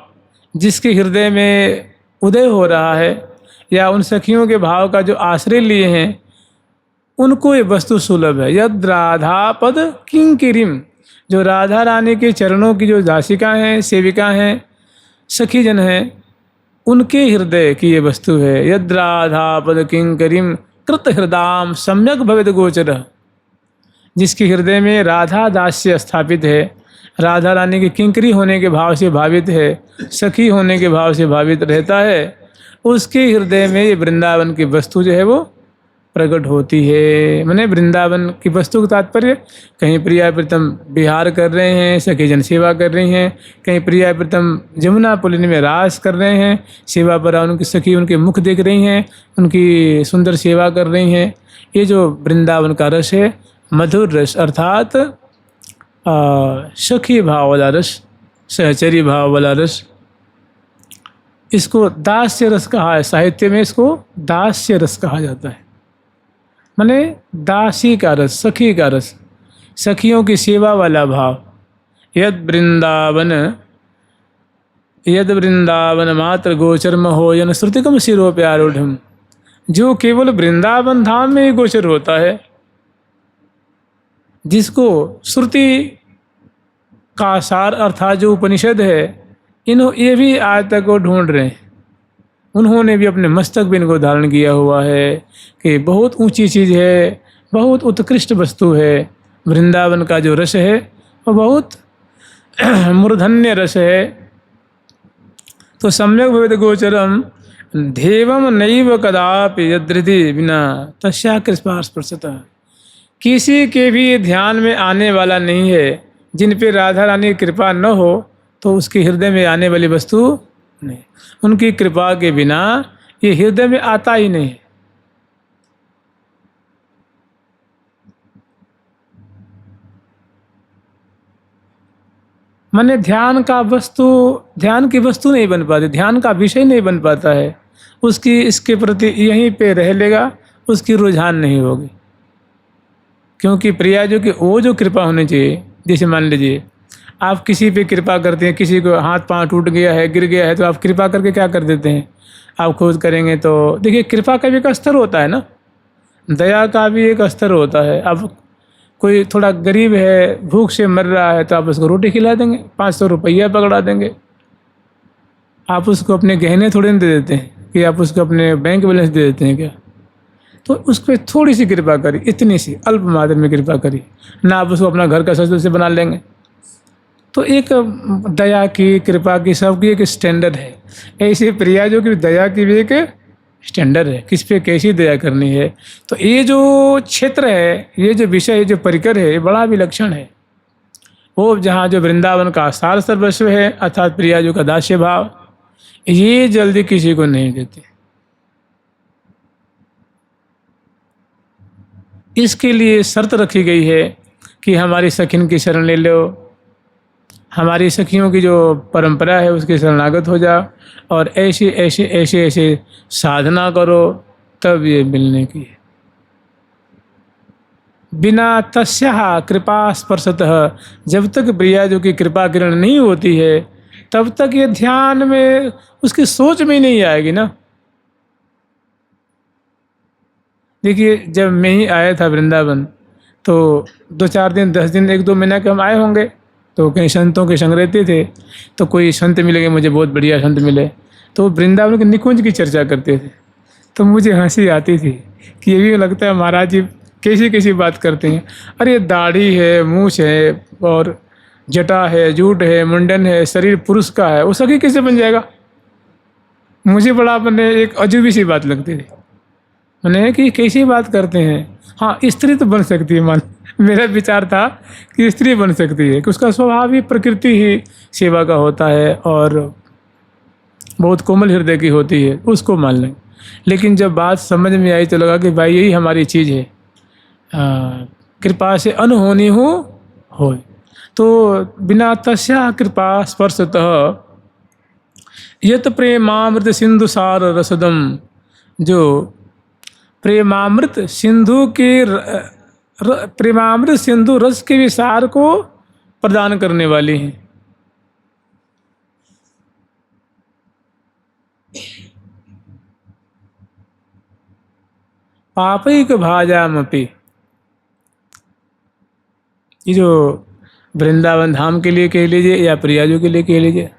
जिसके हृदय में उदय हो रहा है, या उन सखियों के भाव का जो आश्रय लिए हैं, उनको ये वस्तु सुलभ है। यद राधा पद किंकिरीम, जो राधा रानी के चरणों की जो दासिका हैं, सेविका हैं, सखीजन हैं, उनके हृदय की ये वस्तु है। यद राधा पद किंकरीम कृत हृदाम सम्यक भवेद गोचर, जिसके हृदय में राधा दास्य स्थापित है, राधा रानी की किंकरी होने के भाव से भावित है, सखी होने के भाव से भावित रहता है, उसके हृदय में ये वृंदावन की वस्तु जो है वो प्रकट होती है। मैंने वृंदावन की वस्तु का तात्पर्य, कहीं प्रिया प्रीतम विहार कर रहे हैं, सखी जन सेवा कर रही हैं, कहीं प्रिया प्रीतम जमुना पुलिन में रास कर रहे हैं, सेवा पर उनकी सखी उनके मुख देख रही हैं, उनकी सुंदर सेवा कर रही हैं। ये जो वृंदावन का रस है मधुर रस, अर्थात सखी भाव वाला रस, सहचरी भाव वाला रस, इसको दास्य रस कहा है। साहित्य में इसको दास्य रस कहा जाता है, माने दासी का रस, सखी का रस, सखियों की सेवा वाला भाव। यद वृंदावन मात्र गोचर महोयन श्रुतिकम शिरोप्यारूढ़, जो केवल वृंदावन धाम में ही गोचर होता है, जिसको श्रुति का सार अर्थात जो उपनिषद है, ये भी आज तक वो ढूंढ रहे हैं। उन्होंने भी अपने मस्तक में इनको धारण किया हुआ है कि बहुत ऊंची चीज़ है, बहुत उत्कृष्ट वस्तु है। वृंदावन का जो रस है वो बहुत मूर्धन्य रस है। तो सम्यक भवेद गोचरम देवम नैव कदापि यदृति बिना तस्या कृपा स्पर्शतः, किसी के भी ध्यान में आने वाला नहीं है जिन पे राधा रानी की कृपा न हो, तो उसके हृदय में आने वाली वस्तु नहीं, उनकी कृपा के बिना ये हृदय में आता ही नहीं। माने ध्यान की वस्तु नहीं बन पाती, ध्यान का विषय नहीं बन पाता है, उसकी इसके प्रति यहीं पे रह लेगा, उसकी रुझान नहीं होगी। क्योंकि प्रिया जो कि वो जो कृपा होनी चाहिए, जैसे मान लीजिए आप किसी पे कृपा करते हैं, किसी को हाथ पांव टूट गया है, गिर गया है, तो आप कृपा करके क्या कर देते हैं, आप खोज करेंगे। तो देखिए कृपा का भी एक स्तर होता है ना, दया का भी एक स्तर होता है। अब कोई थोड़ा गरीब है, भूख से मर रहा है, तो आप उसको रोटी खिला देंगे, 500 रुपया पकड़ा देंगे। आप उसको अपने गहने थोड़े नहीं दे देते हैं कि आप उसको अपने बैंक बैलेंस दे देते हैं क्या। तो उस पर थोड़ी सी कृपा करी, इतनी सी अल्प मात्रा में कृपा करी ना, आप उसको अपना घर का सदस्य बना लेंगे। तो एक दया की, कृपा की, सबकी एक स्टैंडर्ड है। ऐसे प्रिया जो कि दया की भी एक स्टैंडर्ड है, किस पे कैसी दया करनी है। तो ये जो क्षेत्र है, ये जो विषय है, जो परिकर है, ये बड़ा विलक्षण है। वो जहाँ जो वृंदावन का सार सर्वस्व है, अर्थात प्रिया जो का दास्य भाव, ये जल्दी किसी को नहीं देते। इसके लिए शर्त रखी गई है कि हमारी सखिन की शरण ले लो, हमारी सखियों की जो परंपरा है उसके शरणागत हो जाओ और ऐसे ऐसे ऐसे ऐसे साधना करो, तब ये मिलने की है। बिना तस्या कृपा स्पर्शतः, जब तक प्रियाजू की कृपा किरण नहीं होती है तब तक ये ध्यान में उसकी सोच में ही नहीं आएगी ना। देखिए, जब मैं ही आया था वृंदावन तो 2-4 दिन 10 दिन 1-2 महीना के हम आए होंगे, तो कहीं संतों के संग रहते थे, तो कोई संत मिलेंगे, मुझे बहुत बढ़िया संत मिले तो वृंदावन के निकुंज की चर्चा करते थे, तो मुझे हंसी आती थी कि ये भी लगता है महाराज जी कैसी कैसी बात करते हैं। अरे दाढ़ी है, मूछ है और जटा है, जूट है, मुंडन है, शरीर पुरुष का है, वो सखी कैसे बन जाएगा। मुझे बड़ा मैंने एक अजूबी सी बात लगती थी, मैंने कि कैसी बात करते हैं। हाँ, स्त्री तो बन सकती है, मान मेरा विचार था कि स्त्री बन सकती है, कि उसका स्वभाव ही प्रकृति ही सेवा का होता है और बहुत कोमल हृदय की होती है, उसको मान लें। लेकिन जब बात समझ में आई तो लगा कि भाई यही हमारी चीज़ है, कृपा से अनहोनी हो। तो बिना तस्या कृपा स्पर्शतः यत प्रेमामृत सिंधु सार रसदम, जो प्रेमामृत सिंधु के प्रेमामृत सिंधु रस के विसार को प्रदान करने वाली हैं। पापैक भाजामपि, ये जो वृंदावन धाम के लिए कह लीजिए या प्रियाजू के लिए कह लीजिए,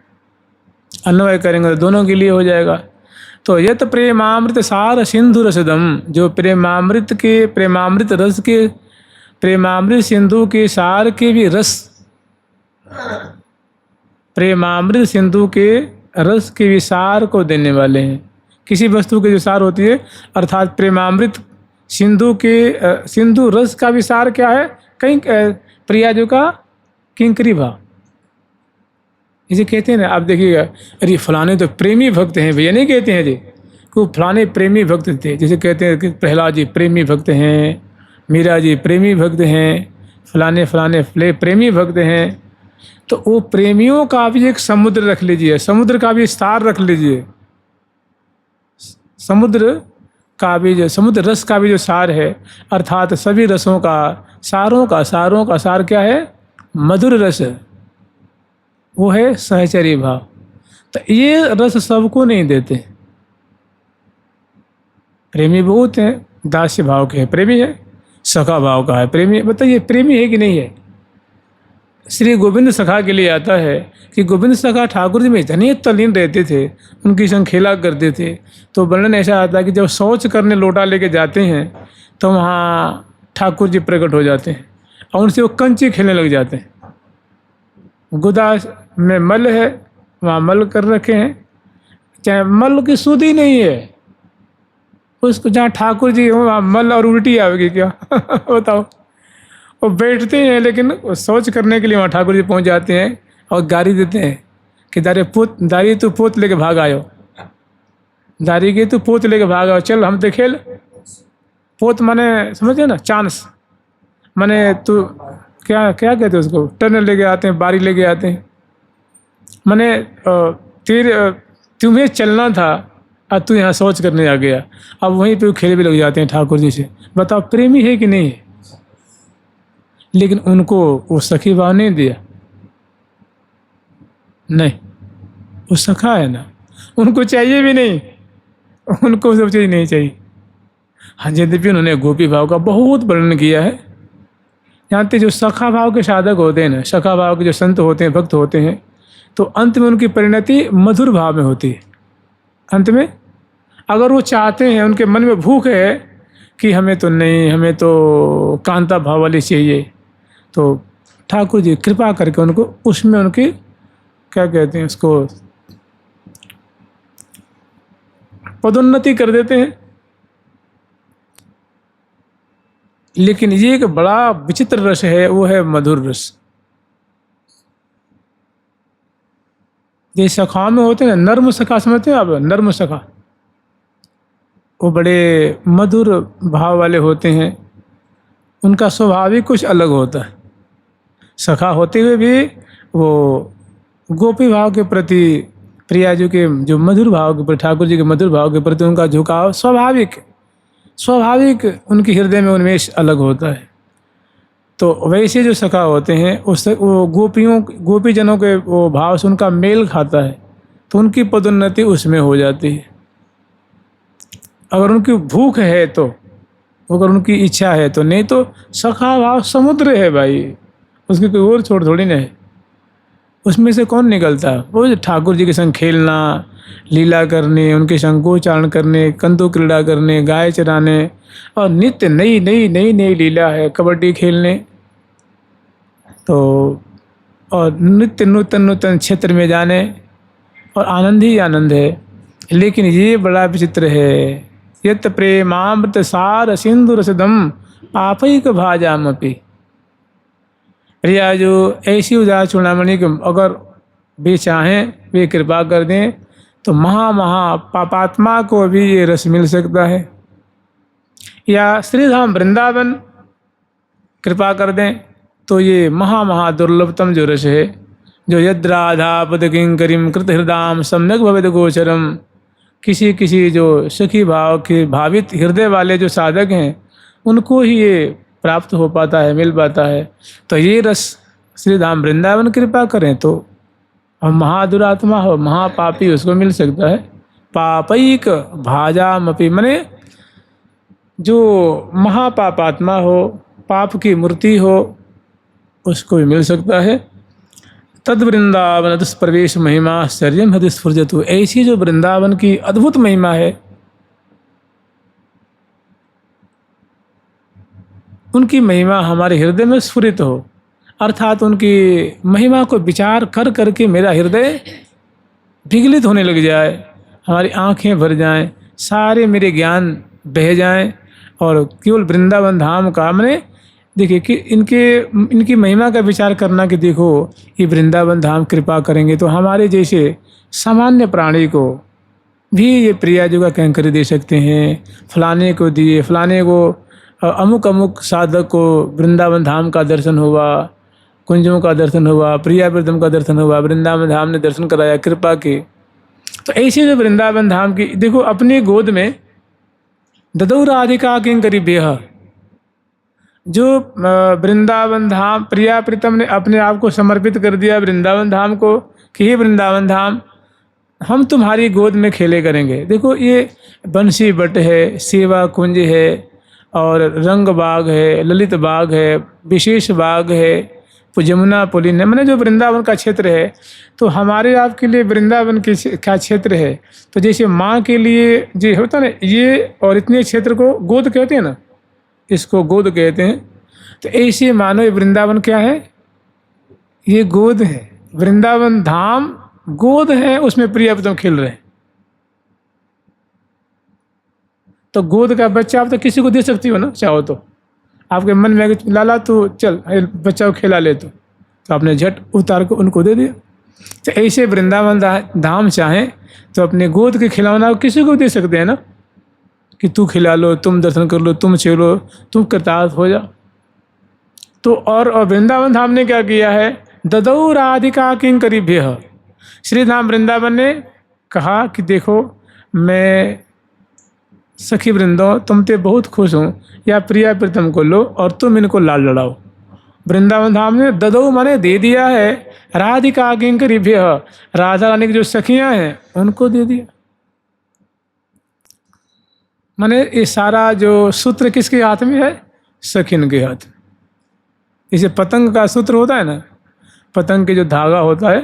अन्वय करेंगे तो दोनों के लिए हो जाएगा। तो यत प्रेमामृत सार सिंधु रसदम, जो प्रेमामृत रस के, प्रेमामृत सिंधु के सार के भी रस, प्रेमामृत सिंधु के रस के विसार को देने वाले हैं। किसी वस्तु की जो सार होती है, अर्थात प्रेमामृत सिंधु के सिंधु रस का विसार क्या है, कहीं प्रियाजू का किंकरी भाव, इसे कहते हैं ना। आप देखिएगा, अरे फलाने तो प्रेमी भक्त हैं भैया, नहीं कहते हैं जी को फलाने प्रेमी भक्त थे, जैसे कहते हैं कि प्रहलाद जी प्रेमी भक्त हैं, मीरा जी प्रेमी भक्त हैं, फलाने फलाने प्रेमी भक्त हैं। तो वो प्रेमियों का भी एक समुद्र रख लीजिए, समुद्र का भी सार रख लीजिए, समुद्र का भी जो समुद्र रस का भी जो सार है, अर्थात सभी रसों का सारों का सार क्या है, मधुर रस, वो है सहचरी भाव। तो ये रस सबको नहीं देते, प्रेमी बहुत हैं, दास्य भाव के हैं प्रेमी है, सखा भाव का है प्रेमी। बताइए प्रेमी है कि नहीं है। श्री गोविंद सखा के लिए आता है कि गोविंद सखा ठाकुर जी में इतने तल्लीन रहते थे, उनकी संग खेला करते थे। तो वर्णन ऐसा आता है कि जब शौच करने लोटा लेके जाते हैं तो वहाँ ठाकुर जी प्रकट हो जाते हैं और उनसे वो कंची खेलने लग जाते हैं। गुदा में मल है, वहाँ मल कर रखे हैं, चाहे मल की सुध ही नहीं है उसको, जहाँ ठाकुर जी हो वहाँ मल और उल्टी आवेगी क्या बताओ। वो बैठते हैं लेकिन शौच करने के लिए वहाँ ठाकुर जी पहुँच जाते हैं और गाड़ी देते हैं कि दारी तू पोत लेके भाग आयो, दारी की तू पोत लेके भाग आओ, चल हम तो खेल। पोत माने समझे ना, चांस माने तू क्या क्या कहते हैं उसको, टर्न लेके आते हैं, बारी लेके आते हैं, माने तुम्हें चलना था और तू यहाँ शौच करने आ गया, अब वहीं पे खेल भी लग जाते हैं ठाकुर जी से। बताओ प्रेमी है कि नहीं है। लेकिन उनको वो सखी भाव नहीं दिया, नहीं वो सखा है ना, उनको चाहिए भी नहीं, उनको सब चीज़ नहीं चाहिए। हाँ, यद्यपि उन्होंने गोपी भाव का बहुत वर्णन किया है। यहाँ पे जो सखा भाव के साधक होते हैं ना, सखा भाव के जो संत होते हैं, भक्त होते हैं, तो अंत में उनकी परिणति मधुर भाव में होती है। अंत में अगर वो चाहते हैं, उनके मन में भूख है कि हमें तो नहीं, हमें तो कांता भाव वाली चाहिए, तो ठाकुर जी कृपा करके उनको उसमें उनकी क्या कहते हैं उसको, पदोन्नति कर देते हैं। लेकिन ये एक बड़ा विचित्र रस है, वो है मधुर रस। ये सखा में होते हैं, नर्म सखा समझते हैं आप, नर्म सखा, वो बड़े मधुर भाव वाले होते हैं उनका स्वाभाविक कुछ अलग होता है। सखा होते हुए भी वो गोपी भाव के प्रति, प्रिया जी के जो मधुर भाव के प्रति, ठाकुर जी के मधुर भाव के प्रति उनका झुकाव स्वाभाविक उनके हृदय में उन्मेष अलग होता है। तो वैसे जो सखा होते हैं उससे वो गोपी जनों के वो भाव से उनका मेल खाता है, तो उनकी पदोन्नति उसमें हो जाती है। अगर उनकी भूख है तो, अगर उनकी इच्छा है तो, नहीं तो सखा भाव समुद्र है भाई, उसकी कोई और छोड़ थोड़ी ना है। उसमें से कौन निकलता है? वो ठाकुर जी के संग खेलना, लीला करने, उनके शंखोच्चारण करने, कंदू क्रीड़ा करने, गाय चराने, और नित्य नई नई नई नई लीला है, कबड्डी खेलने, तो और नित्य नूतन नूतन क्षेत्र में जाने, और आनंद ही आनंद है। लेकिन ये बड़ा विचित्र है, यत प्रेमामृत सार सिंधु रसदम पापैक भाजामपि। प्रिया जो ऐसी उदार चूड़ामणि को अगर वे चाहें, वे कृपा कर दें, तो महा पापात्मा को भी ये रस मिल सकता है। या श्रीधाम वृंदावन कृपा कर दें तो ये महा दुर्लभतम जो रस है, जो यद्राधा पद किंकरीम कृत हृदय सम्यक भवेद गोचरम, किसी जो सखी भाव के भावित हृदय वाले जो साधक हैं उनको ही ये प्राप्त हो पाता है, मिल पाता है। तो ये रस श्रीधाम वृंदावन कृपा करें तो हम महादुरात्मा हो, महापापी, उसको मिल सकता है। पापैक भाजामपि, मने जो महापापात्मा हो, पाप की मूर्ति हो, उसको भी मिल सकता है। तद वृंदावन दुष्प्रवेश महिमा आश्चर्यम हृदय स्फुरजतु, ऐसी जो वृंदावन की अद्भुत महिमा है, उनकी महिमा हमारे हृदय में स्फुरित हो, अर्थात उनकी महिमा को विचार कर करके मेरा हृदय विगलित होने लग जाए, हमारी आंखें भर जाएं, सारे मेरे ज्ञान बह जाएं, और केवल वृंदावन धाम का, मैंने देखिए कि इनकी महिमा का विचार करना कि देखो ये वृंदावन धाम कृपा करेंगे तो हमारे जैसे सामान्य प्राणी को भी ये प्रिया जी का कैंकरी दे सकते हैं, फलाने को दिए, फलाने को अमुक साधक को वृंदावन धाम का दर्शन हुआ, कुंजों का दर्शन हुआ, प्रिया वृद्धम का दर्शन हुआ, वृंदावन धाम ने दर्शन कराया, कृपा की। तो ऐसे जो वृंदावन धाम की, देखो अपनी गोद में ददौ राधिका किंकरी बेह, जो वृंदावन धाम, प्रिया प्रीतम ने अपने आप को समर्पित कर दिया वृंदावन धाम को कि हे वृंदावन धाम, हम तुम्हारी गोद में खेले करेंगे। देखो ये बंसी बट है, सेवा कुंज है, और रंग बाग है, ललित बाग है, विशेष बाग है, जमुना पुलिन है, मैंने जो वृंदावन का क्षेत्र है, तो हमारे आपके लिए वृंदावन का क्षेत्र है। तो जैसे माँ के लिए जो होता है ना, ये और इतने क्षेत्र को गोद कहते हैं ना, इसको गोद कहते हैं। तो ऐसे मानो ये वृंदावन क्या है, ये गोद है, वृंदावन धाम गोद है, उसमें प्रिया प्रीतम खेल रहे हैं। तो गोद का बच्चा आप तो किसी को दे सकती हो ना, चाहो तो, आपके मन में लाला तो चल बच्चा को खिला ले, तो आपने झट उतार को उनको दे दिया। तो ऐसे वृंदावन धाम चाहें तो अपने गोद के खिलौना किसी को दे सकते हैं ना, कि तू खिला लो, तुम दर्शन कर लो, तुम चलो, तुम कृतार्थ हो जा। तो और वृंदावन धाम ने क्या किया है, ददौ राधिका किंकरी बेह, श्री धाम वृंदावन ने कहा कि देखो मैं सखी वृंदो तुम ते बहुत खुश हूँ, या प्रिया प्रीतम को लो और तुम इनको लाल लड़ाओ। वृंदावन धाम ने ददौ माने दे दिया है, राधिका किंकरी बेह, राधा रानी की जो सखियाँ हैं उनको दे दिया। माने ये सारा जो सूत्र किसके हाथ में है, सखिन के हाथ में। जैसे पतंग का सूत्र होता है ना, पतंग के जो धागा होता है,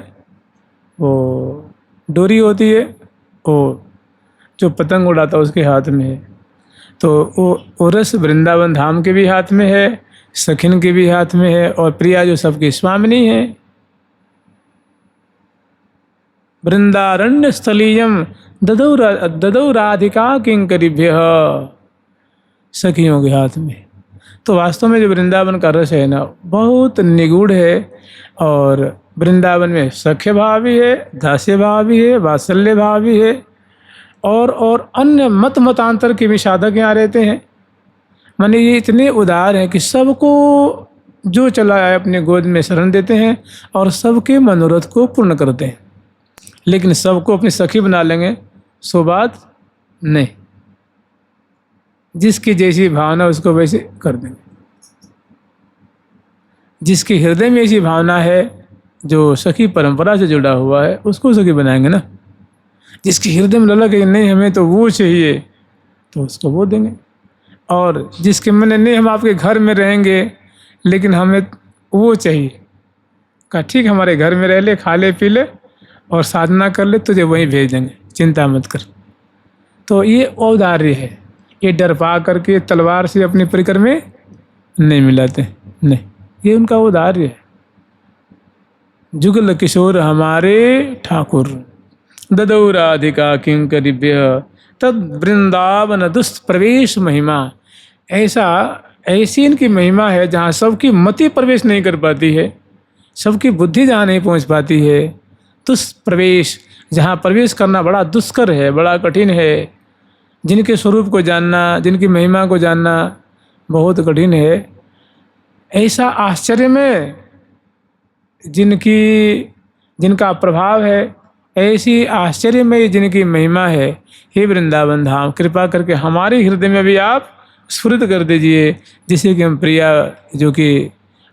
वो डोरी होती है, वो जो पतंग उड़ाता है उसके हाथ में है। तो वो रस वृंदावन धाम के भी हाथ में है, सखिन के भी हाथ में है, और प्रिया जो सबकी स्वामिनी है। वृंदारण्य स्थलीयम ददौ राधिका किंकरीभ्य, सखियों के हाथ में। तो वास्तव में जो वृंदावन का रस है ना, बहुत निगूढ़ है, और वृंदावन में सख्य भाव भी है, दास्य भाव भी है, वात्सल्य भाव भी है, और अन्य मतांतर के भी साधक यहाँ रहते हैं। माने ये इतने उदार हैं कि सबको जो चला है अपने गोद में शरण देते हैं और सबके मनोरथ को पूर्ण करते हैं। लेकिन सबको अपनी सखी बना लेंगे सो बात नहीं, जिसकी जैसी भावना उसको वैसे कर देंगे। जिसके हृदय में ऐसी भावना है, जो सखी परंपरा से जुड़ा हुआ है, उसको सखी बनाएंगे ना। जिसके हृदय में ललक है कि नहीं हमें तो वो चाहिए, तो उसको वो देंगे। और जिसके मन में नहीं हम आपके घर में रहेंगे लेकिन हमें वो चाहिए, कहा ठीक हमारे घर में रह ले, खा ले पी ले और साधना कर ले, तुझे वहीं भेज देंगे, चिंता मत कर। तो ये औदार्य है। ये डर पा करके तलवार से अपनी परिकर में नहीं मिलाते, नहीं, ये उनका औदार्य है। जुगल किशोर हमारे ठाकुर, ददौ राधिका किंकरिभ्य तद वृंदावन दुष्प्रवेश महिमा। ऐसी इनकी महिमा है जहाँ सबकी मति प्रवेश नहीं कर पाती है, सबकी बुद्धि जहाँ नहीं पहुँच पाती है। दुष्प्रवेश, जहाँ प्रवेश करना बड़ा दुष्कर है, बड़ा कठिन है। जिनके स्वरूप को जानना, जिनकी महिमा को जानना बहुत कठिन है। ऐसा आश्चर्य में जिनका प्रभाव है, ऐसी आश्चर्य में जिनकी महिमा है। हे वृंदावन धाम, कृपा करके हमारे हृदय में भी आप स्फुरित कर दीजिए, जिससे कि हम प्रिया जो कि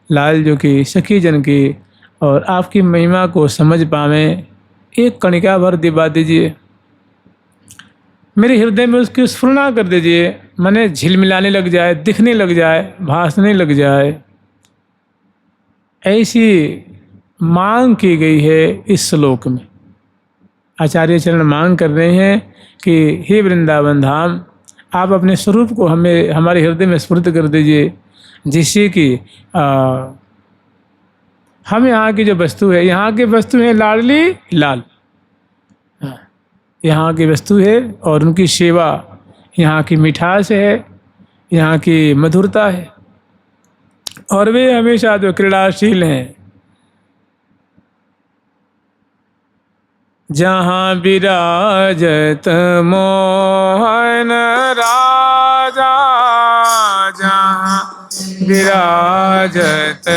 लाल जो कि सखी जन की और आपकी महिमा को समझ पावें। एक कणिका भर दिवा दीजिए, मेरे हृदय में उसकी स्फुरना कर दीजिए, माने झिलमिलाने लग जाए, दिखने लग जाए, भासने लग जाए। ऐसी मांग की गई है इस श्लोक में। आचार्य चरण मांग कर रहे हैं कि हे वृंदावन धाम, आप अपने स्वरूप को हमें हमारे हृदय में स्फुरित कर दीजिए, जिससे कि हम यहाँ की जो वस्तु है, यहाँ की वस्तु है लाडली लाल, यहाँ की वस्तु है और उनकी सेवा, यहाँ की मिठास है, यहाँ की मधुरता है। और वे हमेशा जो क्रीड़ाशील हैं, जहाँ विराजत मोहन राजा, जहाँ विराजत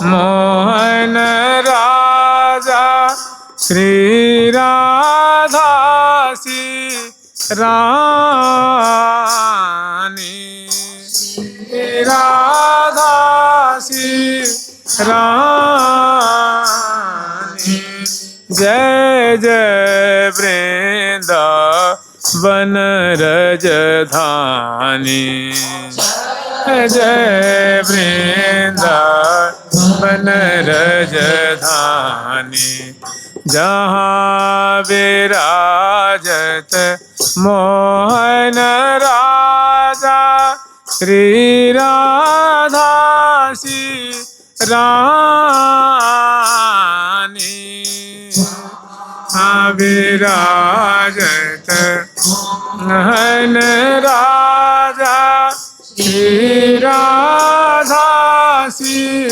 मोहन राजा, श्री राधा सी रानी, श्री राधा सी रानी। जय जय वृंदावन रजधानी, जय वृंदावन रजधानी, जहाँ विराजत मोहन राजा, श्री राधा सी रानी। विराजत मोहन राजा, श्री राधा सी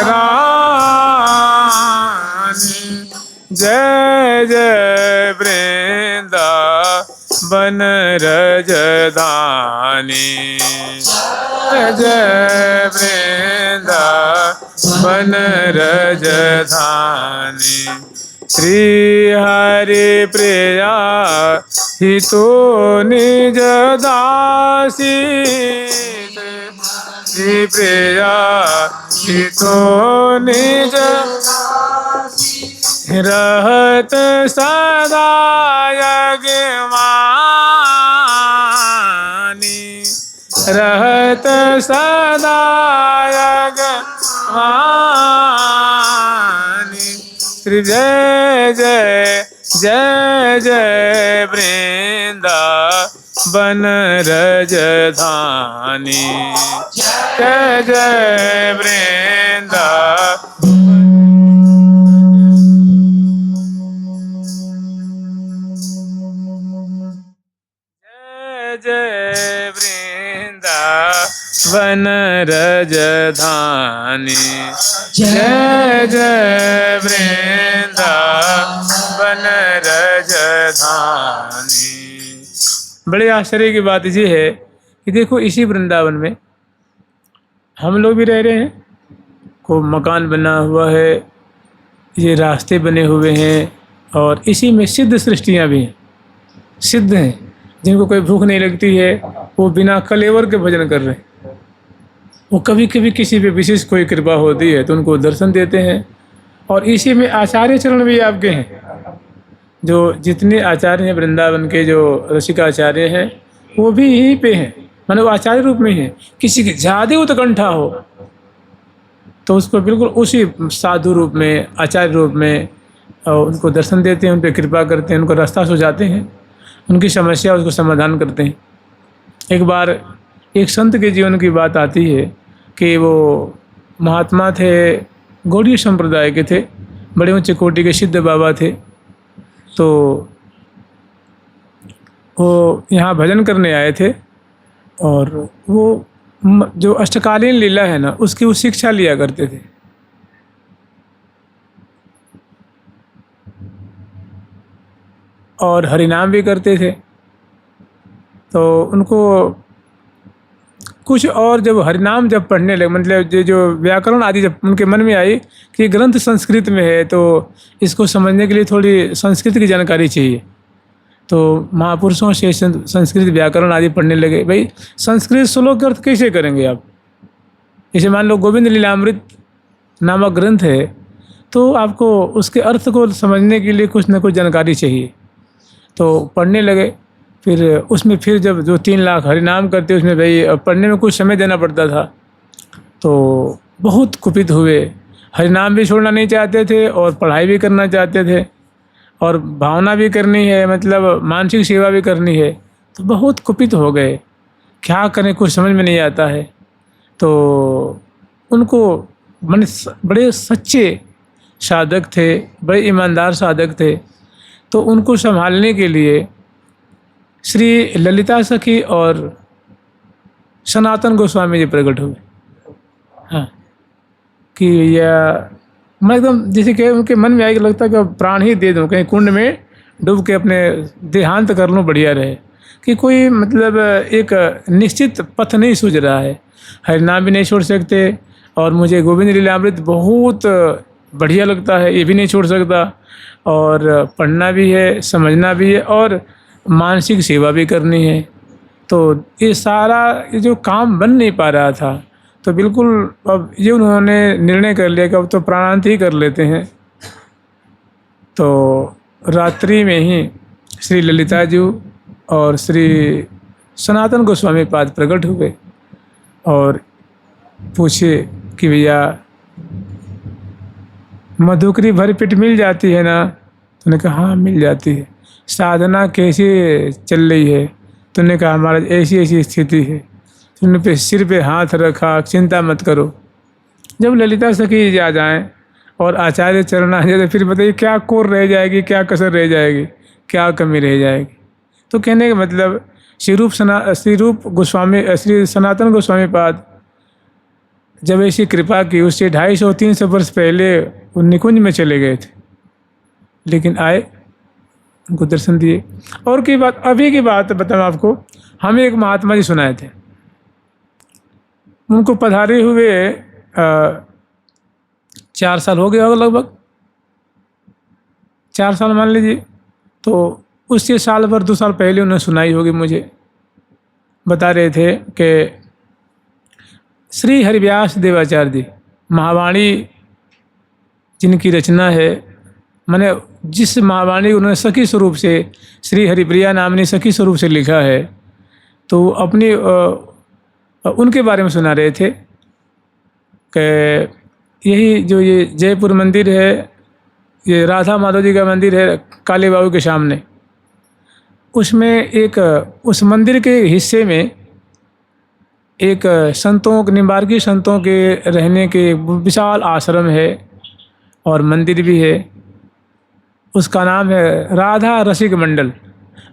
रानी। जय जय वृंदावन रजधानी, जय वृंदावन रजधानी। श्री हरि प्रिया हितो निज दासी, श्री प्रिया हितो निज रहत सदा यज्ञमानी, रहत सदा यज्ञमानी। श्री जय जय जय जय वृंदावन रजधानी, जय जय वृंदावन। जय वृंदावन रजधानी, जय जय वृंदावन रजधानी। बड़े आश्चर्य की बात ये है कि देखो इसी वृंदावन में हम लोग भी रह रहे हैं, को मकान बना हुआ है, ये रास्ते बने हुए हैं, और इसी में सिद्ध सृष्टियाँ भी हैं, सिद्ध हैं, जिनको कोई भूख नहीं लगती है, वो बिना कलेवर के भजन कर रहे हैं। वो कभी कभी किसी पे विशेष कोई कृपा होती है तो उनको दर्शन देते हैं। और इसी में आचार्य चरण भी आपके हैं, जो जितने आचार्य हैं वृंदावन के, जो रसिकाचार्य हैं, वो भी यहीं पे हैं, माने वो आचार्य रूप में हैं। किसी की ज़्यादा उत्कंठा हो तो उसको बिल्कुल उसी साधु रूप में, आचार्य रूप में उनको दर्शन देते हैं, उन पर कृपा करते हैं, उनको रास्ता सुझाते हैं, उनकी समस्या उसको समाधान करते हैं। एक बार एक संत के जीवन की बात आती है कि वो महात्मा थे, गौड़ीय संप्रदाय के थे, बड़े ऊंचे कोटि के सिद्ध बाबा थे। तो वो यहाँ भजन करने आए थे और वो जो अष्टकालीन लीला है ना, उसकी वो शिक्षा लिया करते थे। और हरिनाम भी करते थे। तो उनको कुछ और जब हरिनाम जब पढ़ने लगे, मतलब जो व्याकरण आदि जब उनके मन में आई कि ग्रंथ संस्कृत में है तो इसको समझने के लिए थोड़ी संस्कृत की जानकारी चाहिए, तो महापुरुषों से संस्कृत व्याकरण आदि पढ़ने लगे। भाई संस्कृत श्लोक का अर्थ कैसे करेंगे आप? जैसे मान लो गोविंद लीलामृत नामक ग्रंथ है, तो आपको उसके अर्थ को समझने के लिए कुछ न कुछ जानकारी चाहिए। तो पढ़ने लगे। फिर उसमें फिर जब जो 3 लाख हरिनाम करते उसमें भाई पढ़ने में कुछ समय देना पड़ता था, तो बहुत कुपित हुए। हरिनाम भी छोड़ना नहीं चाहते थे और पढ़ाई भी करना चाहते थे, और भावना भी करनी है, मतलब मानसिक सेवा भी करनी है। तो बहुत कुपित हो गए, क्या करें कुछ समझ में नहीं आता है। तो उनको बड़े सच्चे साधक थे, बड़े ईमानदार साधक थे। तो उनको संभालने के लिए श्री ललिता सखी और सनातन गोस्वामी जी प्रकट हुए। हाँ, कि यह मैं एकदम जैसे कि उनके मन में आएगा, लगता है कि प्राण ही दे दूँ, कहीं कुंड में डूब के अपने देहांत कर लूँ, बढ़िया रहे। कि कोई मतलब एक निश्चित पथ नहीं सूझ रहा है, हरिनाम भी नहीं छोड़ सकते, और मुझे गोविंद लीलामृत बहुत बढ़िया लगता है, ये भी नहीं छोड़ सकता, और पढ़ना भी है, समझना भी है, और मानसिक सेवा भी करनी है। तो ये सारा ये जो काम बन नहीं पा रहा था, तो बिल्कुल अब ये उन्होंने निर्णय कर लिया कि अब तो प्राणांत ही कर लेते हैं। तो रात्रि में ही श्री ललिता जी और श्री सनातन गोस्वामी पाद प्रकट हुए और पूछे कि भैया मधुकरी भर पेट मिल जाती है ना? तूने कहा हाँ मिल जाती है। साधना कैसे चल रही है? तूने कहा हमारा ऐसी ऐसी स्थिति है। तूने पे सिर पे हाथ रखा, चिंता मत करो। जब ललिता सखी आ जाएं और आचार्य चरण आ जाए तो फिर बताइए क्या कोर रह जाएगी, क्या कसर रह जाएगी, क्या कमी रह जाएगी। तो कहने का मतलब श्री रूप गोस्वामी, श्री सनातन गोस्वामी पाद जब ऐसी कृपा की, उससे 250-300 वर्ष पहले वो निकुंज में चले गए थे, लेकिन आए, उनको दर्शन दिए। और की बात, अभी की बात बताऊँ आपको, हमें एक महात्मा जी सुनाए थे। उनको पधारे हुए 4 साल हो गया होगा, लगभग 4 साल मान लीजिए। तो उससे साल भर 2 साल पहले उन्होंने सुनाई होगी मुझे। बता रहे थे कि श्री हरिव्यास देवाचार्य जी, महावाणी जिनकी रचना है, मैंने जिस महावाणी उन्होंने सखी स्वरूप से, श्री हरिप्रिया नामनी सखी स्वरूप से लिखा है, तो अपनी उनके बारे में सुना रहे थे कि यही जो ये जयपुर मंदिर है, ये राधा माधव जी का मंदिर है काले बाबू के सामने, उसमें एक उस मंदिर के हिस्से में एक संतों, निम्बार्की संतों के रहने के विशाल आश्रम है और मंदिर भी है। उसका नाम है राधा रसिक मंडल।